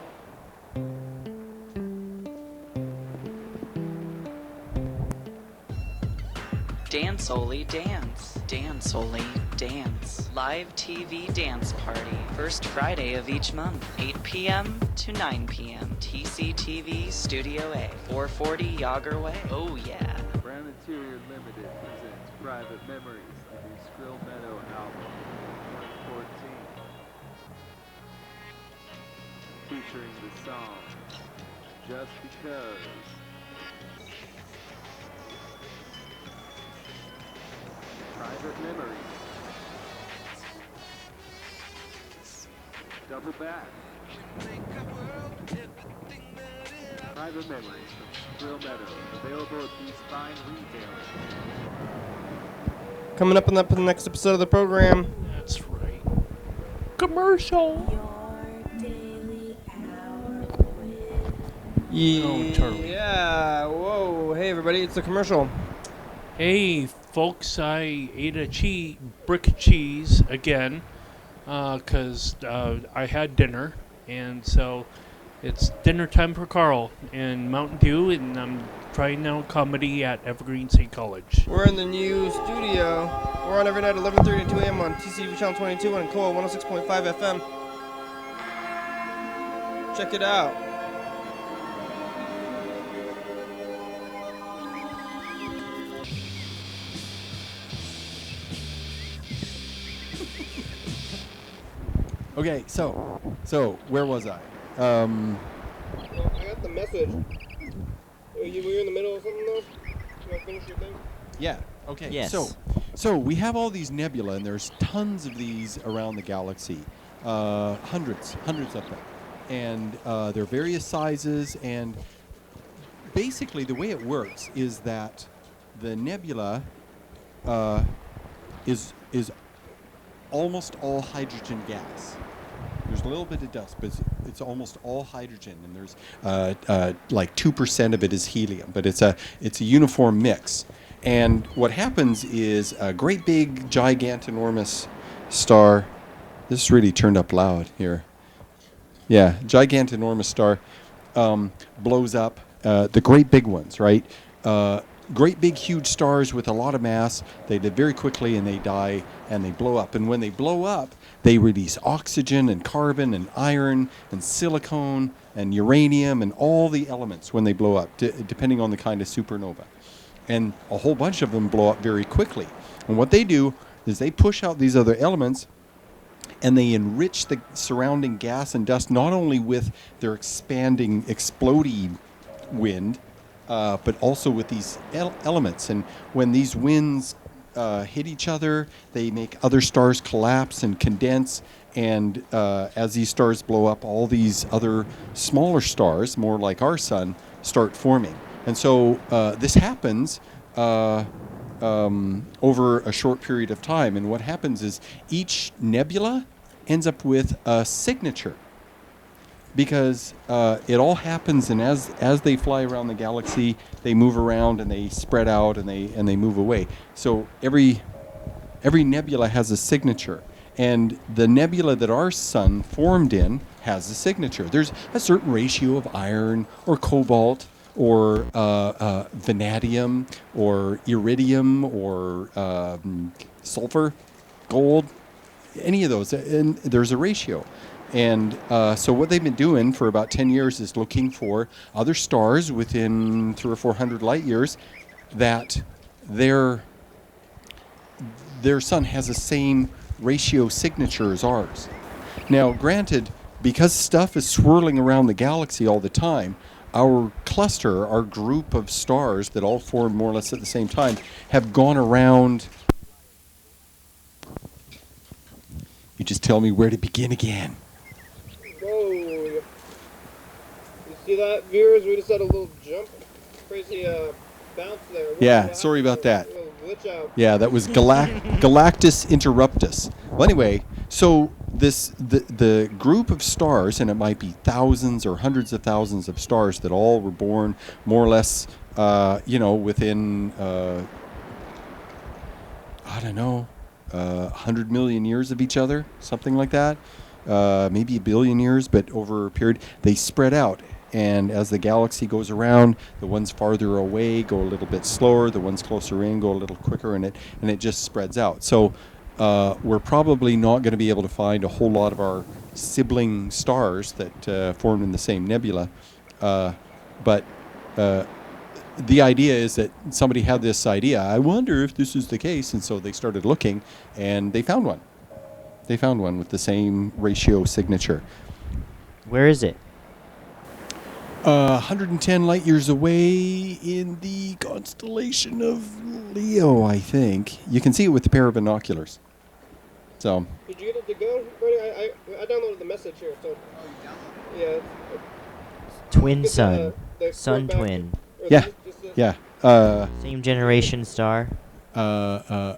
Speaker 7: Dance Oli Dance. Dance Oli Dance. Live TV dance party. First Friday of each month. 8 p.m. to 9 p.m. TCTV Studio A. 440 Yager Way. Oh yeah.
Speaker 8: Brown Interior Limited presents Private Memories, the new Skrill Meadow album, March 14th. Featuring the song Just Because. Private Memories. Double back. Private Memories from Skrill Meadow, available at these fine retailers.
Speaker 3: Coming up on the next episode of the program.
Speaker 9: That's right. Commercial. Charlie.
Speaker 3: Yeah. Whoa. Hey, everybody. It's the commercial.
Speaker 9: Hey, folks, I ate a brick cheese again because I had dinner, and so it's dinner time for Carl and Mountain Dew, and I'm trying out comedy at Evergreen State College.
Speaker 3: We're in the new studio. We're on every night 11:30 to 2 a.m. on TCTV Channel 22 and Coa 106.5 FM. Check it out.
Speaker 1: Okay, so where was I?
Speaker 3: Well, I got the message. Were you in the middle of something though? You want to finish your thing?
Speaker 1: Yeah. Okay.
Speaker 4: Yes.
Speaker 1: So we have all these nebula, and there's tons of these around the galaxy, hundreds of them, and they're various sizes. And basically, the way it works is that the nebula is almost all hydrogen gas. There's a little bit of dust, but it's almost all hydrogen, and there's like 2% of it is helium, but it's a uniform mix. And what happens is a great big, gigantinormous star. This really turned up loud here. Yeah, gigantinormous star blows up. The great big ones, right? Great big huge stars with a lot of mass. They live very quickly and they die and they blow up. And when they blow up, they release oxygen and carbon and iron and silicon and uranium and all the elements when they blow up, depending on the kind of supernova. And a whole bunch of them blow up very quickly. And what they do is they push out these other elements and they enrich the surrounding gas and dust, not only with their expanding, exploding wind, but also with these elements. And when these winds hit each other, they make other stars collapse and condense. And as these stars blow up, all these other smaller stars, more like our sun, start forming. And so this happens over a short period of time. And what happens is each nebula ends up with a signature, because it all happens, and as they fly around the galaxy, they move around and they spread out and they move away. So every nebula has a signature, and the nebula that our sun formed in has a signature. There's a certain ratio of iron or cobalt or vanadium or iridium or sulfur, gold, any of those, and there's a ratio. And so what they've been doing for about 10 years is looking for other stars within 300 or 400 light years that their sun has the same ratio signature as ours. Now, granted, because stuff is swirling around the galaxy all the time, our cluster, our group of stars that all form more or less at the same time, have gone around. You just tell me where to begin again.
Speaker 3: Whoa. You see that, viewers? We just had a little jump. Crazy bounce there.
Speaker 1: Yeah, sorry about that.
Speaker 3: A little glitch out.
Speaker 1: Yeah, that was Galactus Interruptus. Well, anyway, so the group of stars, and it might be thousands or hundreds of thousands of stars that all were born more or less, within, 100 million years of each other, something like that. Maybe a billion years, but over a period, they spread out. And as the galaxy goes around, the ones farther away go a little bit slower, the ones closer in go a little quicker, and it just spreads out. So we're probably not going to be able to find a whole lot of our sibling stars that formed in the same nebula. But the idea is that somebody had this idea, I wonder if this is the case, and so they started looking, and they found one. They found one with the same ratio signature.
Speaker 4: Where is it?
Speaker 1: 110 light years away in the constellation of Leo, I think. You can see it with a pair of binoculars. So.
Speaker 3: Did you get it to go, Brady? I downloaded the message here. So. Oh, you downloaded it? Yeah.
Speaker 4: Twin sun. Sun twin.
Speaker 1: Yeah. Yeah.
Speaker 4: Same generation star. Is
Speaker 1: Uh.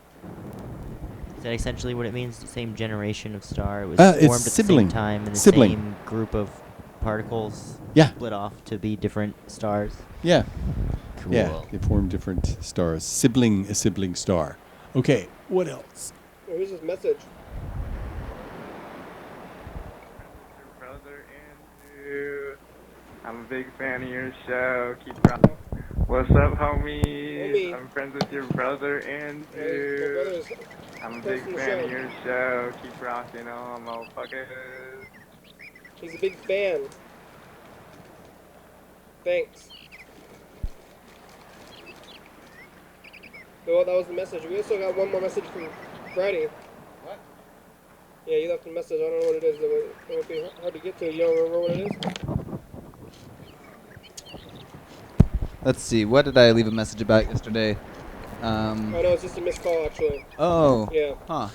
Speaker 4: that essentially what it means? The same generation of star. It was
Speaker 1: It's
Speaker 4: formed at the
Speaker 1: sibling.
Speaker 4: same time in the
Speaker 1: Sibling.
Speaker 4: same group of particles.
Speaker 1: Yeah.
Speaker 4: Split off to be different stars.
Speaker 1: Yeah.
Speaker 4: Cool.
Speaker 1: Yeah. They form different stars. A sibling star. Okay. What else?
Speaker 3: Oh, here's his message.
Speaker 10: Brother Andrew, I'm a big fan of your show. Keep rocking. What's up, homies? I'm friends with your brother Andrew. I'm a big fan of your show. Keep rocking on, motherfuckers.
Speaker 3: He's a big fan. Thanks. Well, that was the message. We also got one more message from Friday. What? Yeah, you left a message. I don't know what it is. It would be hard to get to. You don't remember what it is?
Speaker 2: Let's see. What did I leave a message about yesterday?
Speaker 3: Oh, no, it's just a missed call, actually.
Speaker 2: Oh.
Speaker 3: Yeah.
Speaker 2: Huh.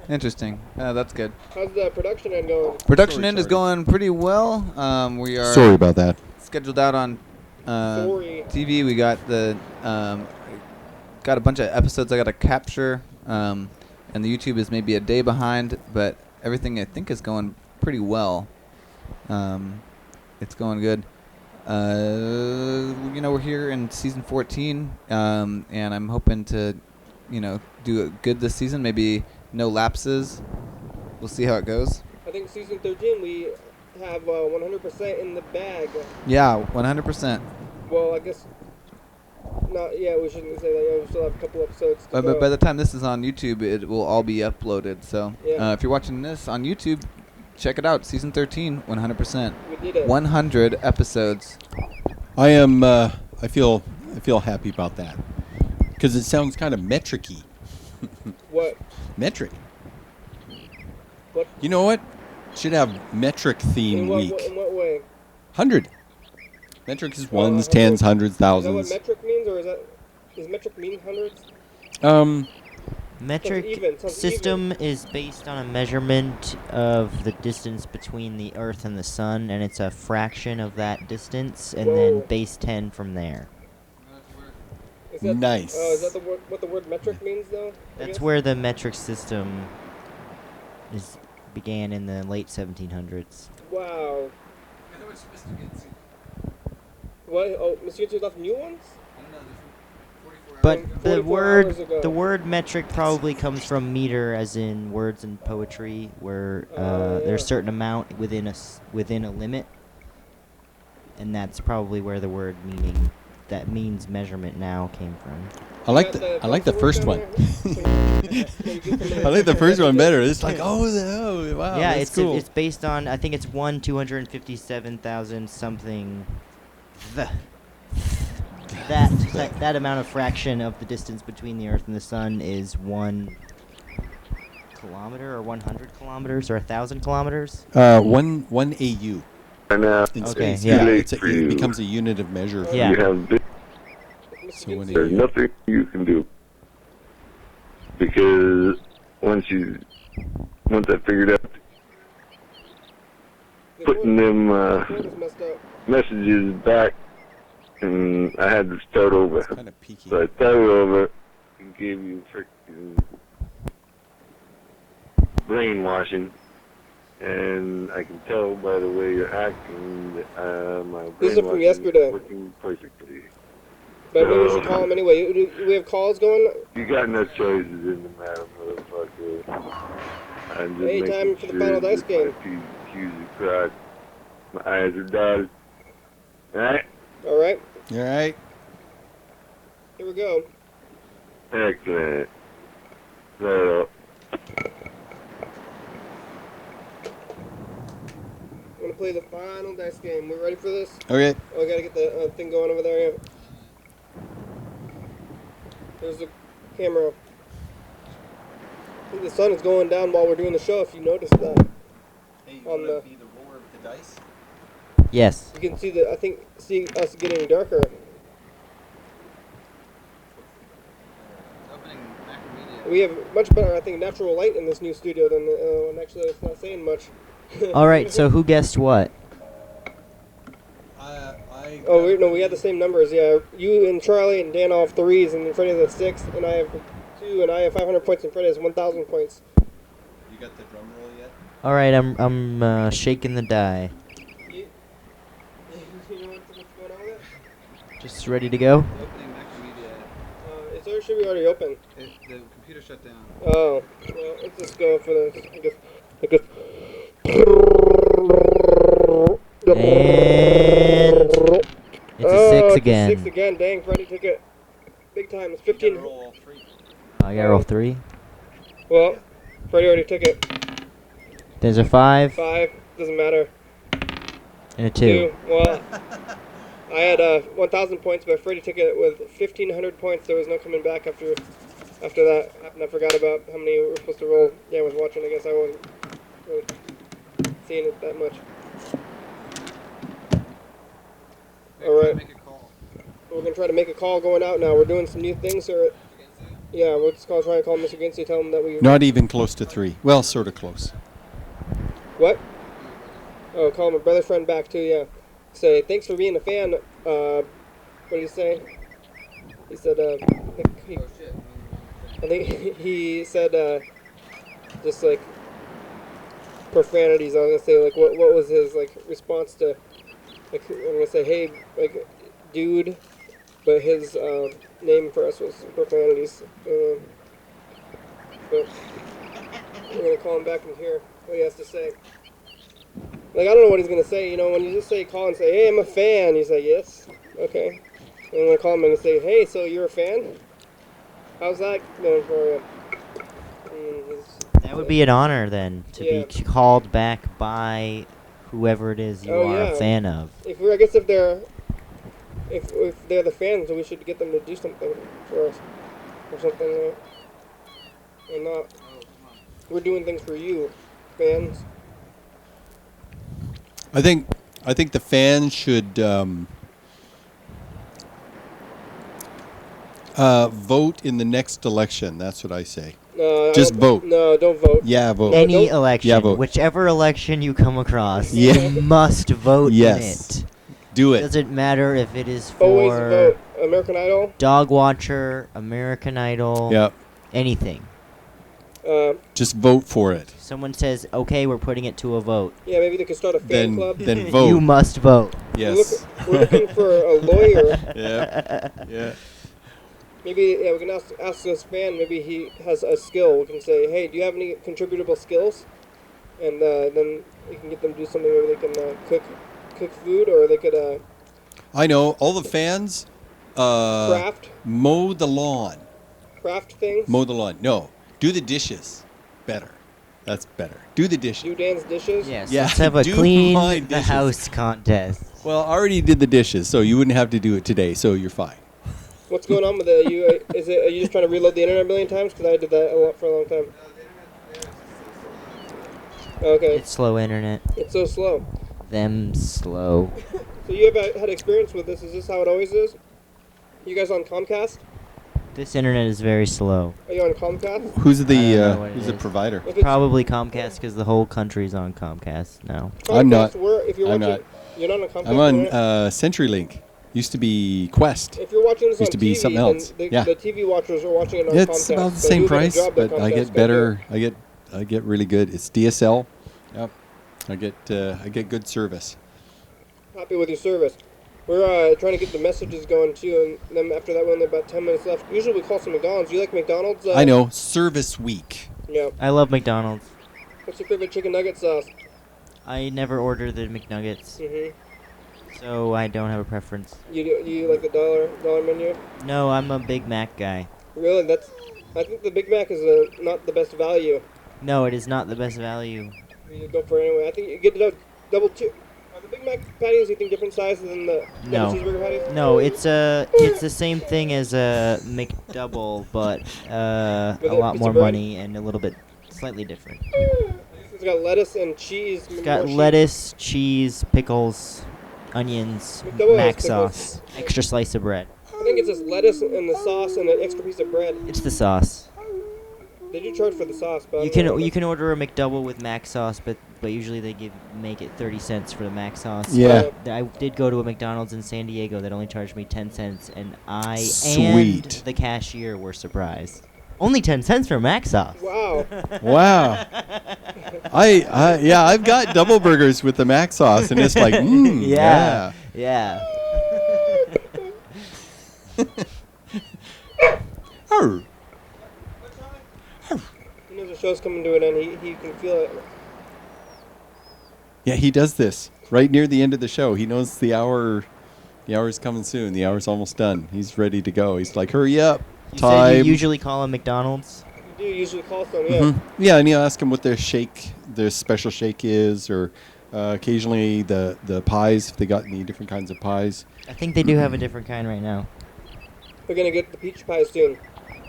Speaker 2: Interesting. That's good.
Speaker 3: How's the production end going?
Speaker 2: Production end is going pretty well. We are
Speaker 1: Sorry about that.
Speaker 2: scheduled out on TV. We got the got a bunch of episodes I got to capture, and the YouTube is maybe a day behind, but everything I think is going pretty well. It's going good. We're here in season 14, and I'm hoping to, do it good this season. Maybe no lapses. We'll see how it goes.
Speaker 3: I think season 13 we have 100% in the bag.
Speaker 2: Yeah, 100%.
Speaker 3: Well, I guess not. Yeah, we shouldn't say that. Yeah, we still have a couple episodes to
Speaker 2: But
Speaker 3: go.
Speaker 2: by the time this is on YouTube, it will all be uploaded. So
Speaker 3: Yeah.
Speaker 2: if you're watching this on YouTube, check it out. Season 13, 100%.
Speaker 3: We did it.
Speaker 2: 100 episodes.
Speaker 1: I am. I feel happy about that because it sounds kind of metric-y.
Speaker 3: What?
Speaker 1: Metric.
Speaker 3: What?
Speaker 1: You know what? Should have metric theme week.
Speaker 3: In what way?
Speaker 1: 100. Metric is ones, tens, hundreds,
Speaker 3: Is that what
Speaker 1: thousands.
Speaker 3: metric means, or does metric mean hundreds?
Speaker 4: Metric
Speaker 3: Sounds
Speaker 4: system is based on a measurement of the distance between the Earth and the Sun, and it's a fraction of that distance, and then base 10 from there.
Speaker 3: Is that,
Speaker 1: Nice.
Speaker 3: Oh, is that what the word metric means, though?
Speaker 4: That's where the metric system began in the late 1700s.
Speaker 3: Wow. What? Oh, Mr. Gitsy's left new ones?
Speaker 4: But the
Speaker 3: 44 hours ago.
Speaker 4: word metric probably comes from meter, as in words and poetry, where there's a certain amount within a limit, and that's probably where the word meaning that means measurement now came from.
Speaker 1: I like the first one. I like the first one better. It's like, oh wow,
Speaker 4: Yeah,
Speaker 1: that's cool.
Speaker 4: it's based on, I think it's 1/257,000 something. That amount of fraction of the distance between the Earth and the Sun is 1 kilometer, or 100 kilometers, or 1,000 kilometers.
Speaker 1: One AU.
Speaker 4: Okay, yeah.
Speaker 1: It becomes a unit of measure.
Speaker 4: Yeah.
Speaker 11: You have this,
Speaker 1: So when
Speaker 11: there's nothing you can do because once I figured out putting them messages back, and I had to start over.
Speaker 1: Kind of peaky.
Speaker 11: So I started over and gave you freaking brainwashing, and I can tell by the way you're acting that my
Speaker 3: These are from
Speaker 11: brainwashing
Speaker 3: yesterday.
Speaker 11: is working perfectly.
Speaker 3: But maybe we should call him anyway. Do we have calls going?
Speaker 11: You got no choices in the matter, motherfucker. I'm just
Speaker 3: Hey,
Speaker 11: making
Speaker 3: time for the
Speaker 11: sure
Speaker 3: final dice
Speaker 11: that
Speaker 3: game.
Speaker 11: my Q's are crossed. My I's are dotted. Alright?
Speaker 3: All right.
Speaker 1: All right.
Speaker 3: Here we go.
Speaker 11: Excellent. So,
Speaker 3: I'm gonna play the final dice game. We ready for this?
Speaker 1: Okay.
Speaker 3: Oh, I gotta get the thing going over there. Yeah. There's the camera. I think the sun is going down while we're doing the show. If you noticed that.
Speaker 1: Hey,
Speaker 3: you wanna
Speaker 1: be the roller of the dice?
Speaker 4: Yes.
Speaker 3: You can see see us getting darker. We have much better, I think, natural light in this new studio than and actually it's not saying much.
Speaker 4: All right. So who guessed what?
Speaker 3: We had the same numbers. Yeah, you and Charlie and Dan all have 3s, and Freddie has a 6, and I have 2, and I have 500 points, and Freddie has 1,000 points.
Speaker 1: You got the drum roll yet?
Speaker 4: All right. I'm shaking the die.
Speaker 3: You know what's going on with it?
Speaker 4: Just ready to go.
Speaker 2: Opening Macromedia.
Speaker 3: It's already should be already open.
Speaker 2: The computer shut down.
Speaker 3: Oh, well, let's just go for this. I guess.
Speaker 4: And it's a 6 again.
Speaker 3: It's a 6 again. Dang, Freddie took it big time. It's 15.
Speaker 4: I gotta roll 3.
Speaker 3: Well, Freddie already took it.
Speaker 4: There's a 5
Speaker 3: 5 doesn't matter.
Speaker 4: and a 2.
Speaker 3: Well, I had 1,000 points, but Freddie took it with 1,500 points. There was no coming back after that happened. I forgot about how many we were supposed to roll. Yeah, I was watching. I guess I wasn't really seeing it that much. All right. We're gonna try to make a call going out now. We're doing some new things, or yeah, we'll just try to call Mr. Ginsey, tell him that we.
Speaker 1: Not even close to 3. Well, sort of close.
Speaker 3: What? Oh, call my brother friend back too. Yeah. Say thanks for being a fan. What did he say? He said. I think he said just like profanities. I was gonna say like what was his like response to like I'm gonna say hey like dude, but his name for us was profanities. But we're gonna call him back and hear what he has to say. Like I don't know what he's gonna say. You know, when you just say call and say hey I'm a fan, you say yes, okay. And I'm gonna call him and say hey so you're a fan. How's that going for you?
Speaker 4: That would be an honor then to be called back by whoever it is you are a fan of.
Speaker 3: I guess if they're the fans, we should get them to do something for us or something. Or not. We're doing things for you, fans.
Speaker 1: I think the fans should vote in the next election. That's what I say. Just vote.
Speaker 3: No, don't vote.
Speaker 1: Yeah, vote.
Speaker 4: Any election,
Speaker 1: yeah, vote.
Speaker 4: whichever election you come across,
Speaker 1: Yeah.
Speaker 4: you must vote
Speaker 1: Yes.
Speaker 4: in it.
Speaker 1: Do it.
Speaker 4: Doesn't matter if it is
Speaker 3: Always
Speaker 4: for
Speaker 3: vote. American Idol.
Speaker 4: Dog Watcher, American Idol,
Speaker 1: Yeah.
Speaker 4: anything.
Speaker 1: Just vote for it.
Speaker 4: Someone says, "Okay, we're putting it to a vote."
Speaker 3: Yeah, maybe they could start a fan club.
Speaker 1: Then vote.
Speaker 4: You must vote.
Speaker 1: Yes.
Speaker 3: We're looking for a lawyer.
Speaker 1: Yeah. Yeah.
Speaker 3: Maybe we can ask this fan. Maybe he has a skill. We can say, "Hey, do you have any contributable skills?" And then we can get them to do something. Maybe they can cook food, or they could.
Speaker 1: I know all the fans.
Speaker 3: Craft.
Speaker 1: Mow the lawn.
Speaker 3: Craft things.
Speaker 1: Mow the lawn. No, do the dishes. Better. That's better. Do the dishes.
Speaker 3: Do Dan's dishes.
Speaker 4: Yes.
Speaker 1: Yeah,
Speaker 4: Let's have a
Speaker 1: do
Speaker 4: clean
Speaker 1: my
Speaker 4: the
Speaker 1: dishes.
Speaker 4: house contest.
Speaker 1: Well, I already did the dishes, so you wouldn't have to do it today, so you're fine.
Speaker 3: What's going on with it? Are you just trying to reload the internet a million times? Because I did that a lot for a long time. Okay.
Speaker 4: It's slow internet.
Speaker 3: It's so slow.
Speaker 4: Them slow.
Speaker 3: So you have had experience with this? Is this how it always is? You guys on Comcast?
Speaker 4: This internet is very slow.
Speaker 3: Are you on Comcast?
Speaker 1: Who's
Speaker 4: I don't know what
Speaker 1: who's
Speaker 4: it
Speaker 1: the
Speaker 4: is.
Speaker 1: provider?
Speaker 4: Probably Comcast because the whole country's on Comcast now.
Speaker 1: I'm not.
Speaker 3: If you're
Speaker 1: I'm
Speaker 3: watching,
Speaker 1: not.
Speaker 3: You're not on Comcast.
Speaker 1: I'm on
Speaker 3: internet?
Speaker 1: CenturyLink. Used to be Quest.
Speaker 3: If you're watching this
Speaker 1: Used
Speaker 3: on
Speaker 1: to be
Speaker 3: TV,
Speaker 1: something else.
Speaker 3: then
Speaker 1: Yeah.
Speaker 3: the TV watchers are watching it on
Speaker 1: It's
Speaker 3: Comcast.
Speaker 1: about the
Speaker 3: So
Speaker 1: same
Speaker 3: do a better
Speaker 1: price,
Speaker 3: job than
Speaker 1: but I
Speaker 3: Comcast
Speaker 1: get
Speaker 3: can
Speaker 1: better. I get really good. It's DSL. Yep. I get good service.
Speaker 3: do. Happy with your service. We're trying to get the messages going too, and then after that, we only about 10 minutes left. Usually we call some McDonald's. You like McDonald's?
Speaker 1: I know. Service week.
Speaker 3: Yeah.
Speaker 4: I love McDonald's.
Speaker 3: What's your favorite chicken nugget sauce?
Speaker 4: I never order the McNuggets, so I don't have a preference.
Speaker 3: You like the dollar menu?
Speaker 4: No, I'm a Big Mac guy.
Speaker 3: Really? I think the Big Mac is not the best value.
Speaker 4: No, it is not the best value.
Speaker 3: You go for it anyway. I think you get the double two. Are the Big Mac patties, you think, different sizes than the double cheeseburger patties?
Speaker 4: No, it's the same thing as a McDouble, but a lot more money and a little bit slightly different.
Speaker 3: It's got lettuce and cheese.
Speaker 4: It's got lettuce, cheese, pickles, onions,
Speaker 3: McDouble
Speaker 4: mac
Speaker 3: has pickles.
Speaker 4: sauce, extra slice of bread.
Speaker 3: I think it's just lettuce and the sauce and an extra piece of bread.
Speaker 4: It's the sauce.
Speaker 3: They do charge for the sauce, but
Speaker 4: You can order a McDouble with mac sauce, but usually they make it 30 cents for the mac sauce.
Speaker 1: Yeah.
Speaker 4: I did go to a McDonald's in San Diego that only charged me 10 cents, and I and the cashier were surprised. Only 10 cents for mac sauce.
Speaker 3: Wow.
Speaker 1: Wow. I've got double burgers with the mac sauce, and it's like,
Speaker 4: yeah.
Speaker 1: Oh.
Speaker 3: He knows the show's coming to an end. He can feel it.
Speaker 1: Yeah, he does this right near the end of the show. He knows the hour's coming soon. The hour's almost done. He's ready to go. He's like, hurry up.
Speaker 4: You
Speaker 1: Time.
Speaker 4: said you usually call a McDonald's?
Speaker 3: You do usually call some, yeah.
Speaker 1: Yeah, and you ask them what their special shake is, or occasionally the pies, if they got any different kinds of pies.
Speaker 4: I think they do have a different kind right now.
Speaker 3: We're going to get the peach pie soon.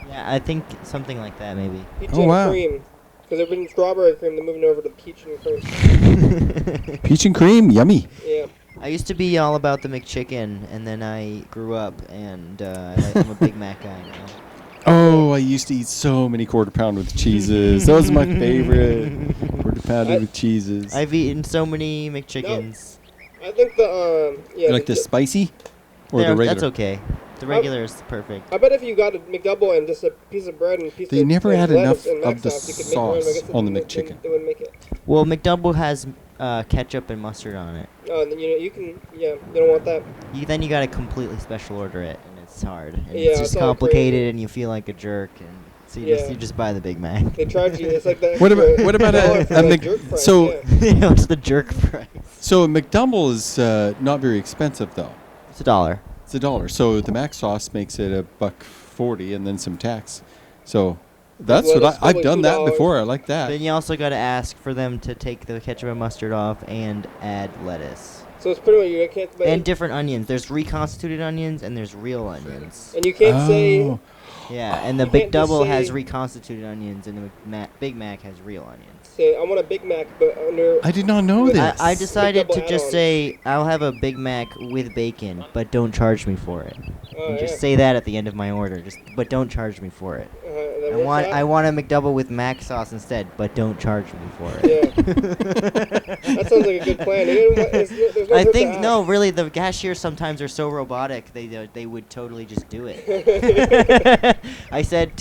Speaker 4: Yeah, I think something like that, maybe.
Speaker 3: Peach and cream. Because they've been strawberry cream, they're moving over to peach and cream.
Speaker 1: Peach and cream, yummy.
Speaker 3: Yeah.
Speaker 4: I used to be all about the McChicken, and then I grew up, and I'm a Big Mac guy now.
Speaker 1: Oh, I used to eat so many Quarter Pounder with cheeses. That was my favorite. Quarter Pounder with cheeses.
Speaker 4: I've eaten so many McChickens.
Speaker 3: No, I think
Speaker 1: You like the spicy or the regular?
Speaker 4: That's okay. The regular is perfect.
Speaker 3: I bet if you got a McDouble and just a piece of bread and a piece
Speaker 1: They
Speaker 3: of
Speaker 1: never had enough
Speaker 3: and mac
Speaker 1: of the
Speaker 3: sauce, you could make one,
Speaker 1: sauce
Speaker 3: I guess
Speaker 1: on the
Speaker 3: it-
Speaker 1: McChicken.
Speaker 3: They wouldn't make it.
Speaker 4: Well, McDouble has ketchup and mustard on it.
Speaker 3: Oh, and then you can, you don't want that.
Speaker 4: Then you gotta completely special order it, and it's hard. And
Speaker 3: Yeah,
Speaker 4: it's just
Speaker 3: it's all
Speaker 4: complicated,
Speaker 3: crazy.
Speaker 4: and you feel like a jerk, and so
Speaker 3: Yeah.
Speaker 4: you just buy the Big Mac.
Speaker 3: They charge you. It's like that.
Speaker 1: What about
Speaker 3: $1 for
Speaker 1: a
Speaker 3: like jerk price,
Speaker 1: so?
Speaker 3: yeah.
Speaker 4: What's the jerk price?
Speaker 1: So a McDouble is not very expensive though.
Speaker 4: It's $1.
Speaker 1: It's $1. So the mac sauce makes it $1.40 and then some tax. So that's
Speaker 3: Well,
Speaker 1: what
Speaker 3: that's
Speaker 1: I've done that
Speaker 3: $2.
Speaker 1: before. I like that.
Speaker 4: Then you also gotta ask for them to take the ketchup and mustard off and add lettuce.
Speaker 3: So it's pretty much you can't.
Speaker 4: And different onions. There's reconstituted onions and there's real onions.
Speaker 3: And you can't say.
Speaker 4: Yeah, and the
Speaker 3: You
Speaker 4: Big
Speaker 3: can't just
Speaker 4: Double has
Speaker 3: say-
Speaker 4: reconstituted onions, and the Big Mac has real onions.
Speaker 3: Say I want a Big Mac, but under.
Speaker 1: I did not know
Speaker 3: with
Speaker 1: this.
Speaker 4: I decided
Speaker 3: McDouble
Speaker 4: to just
Speaker 3: add-ons.
Speaker 4: say I'll have a Big Mac with bacon, but don't charge me for it.
Speaker 3: Oh,
Speaker 4: And just
Speaker 3: yeah.
Speaker 4: say that at the end of my order. But don't charge me for it.
Speaker 3: That
Speaker 4: I
Speaker 3: works
Speaker 4: want
Speaker 3: out.
Speaker 4: I want a McDouble with mac sauce instead, but don't charge me for it.
Speaker 3: Yeah. That sounds like a good plan. There's no
Speaker 4: I
Speaker 3: hurt to
Speaker 4: think
Speaker 3: ask.
Speaker 4: no, really, the cashiers sometimes are so robotic they would totally just do it. I said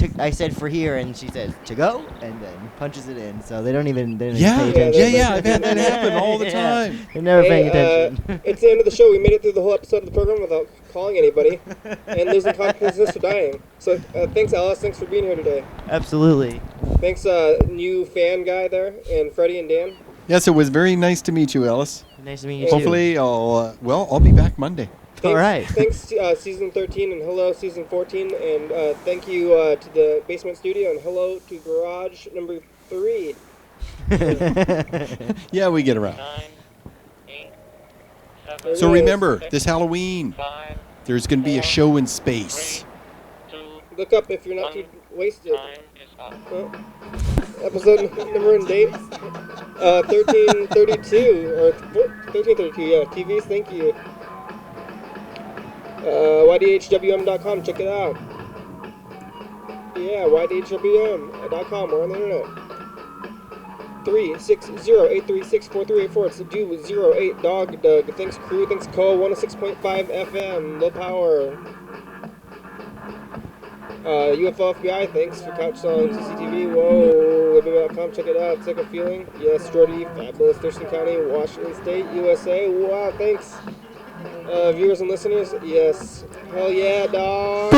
Speaker 4: for here, and she says to go, and then punches it in. So they don't even pay attention.
Speaker 1: Yeah. I've had that happen all the time.
Speaker 4: They're never paying
Speaker 3: Hey,
Speaker 4: attention.
Speaker 3: it's the end of the show. We made it through the whole episode of the program without calling anybody and losing consciousness or dying. So thanks, Alice. Thanks for being here today.
Speaker 4: Absolutely.
Speaker 3: Thanks, new fan guy there, and Freddie and Dan.
Speaker 1: Yes, it was very nice to meet you, Ellis.
Speaker 4: Nice to meet you
Speaker 1: Hopefully, I'll be back Monday.
Speaker 3: Thanks,
Speaker 4: All right.
Speaker 3: Thanks, season 13, and hello, season 14, and thank you to the Basement Studio, and hello to Garage number 3.
Speaker 1: Yeah, we get around.
Speaker 8: 9, 8, 7,
Speaker 1: So
Speaker 3: 7,
Speaker 1: remember,
Speaker 8: 6,
Speaker 1: this Halloween,
Speaker 8: 5,
Speaker 1: there's going to be a show in space.
Speaker 8: 2,
Speaker 3: Look up if you're not too wasted.
Speaker 8: time is up.
Speaker 3: Episode number and date 1332 or 1332. Yeah, TVs. Thank you. YDHWM.com. Check it out. Yeah, YDHWM.com. We're on the internet. 360-836-4384. It's the do 08 Dog Doug. Thanks crew. Thanks Cole. 106.5 FM. Low power. UFO FBI, thanks for Couch Song, TCTV, whoa, living.com, check it out, it's like a feeling. Yes, Jordy, fabulous, Thurston County, Washington State, USA, wow, thanks. viewers and listeners, yes. Hell yeah, dog.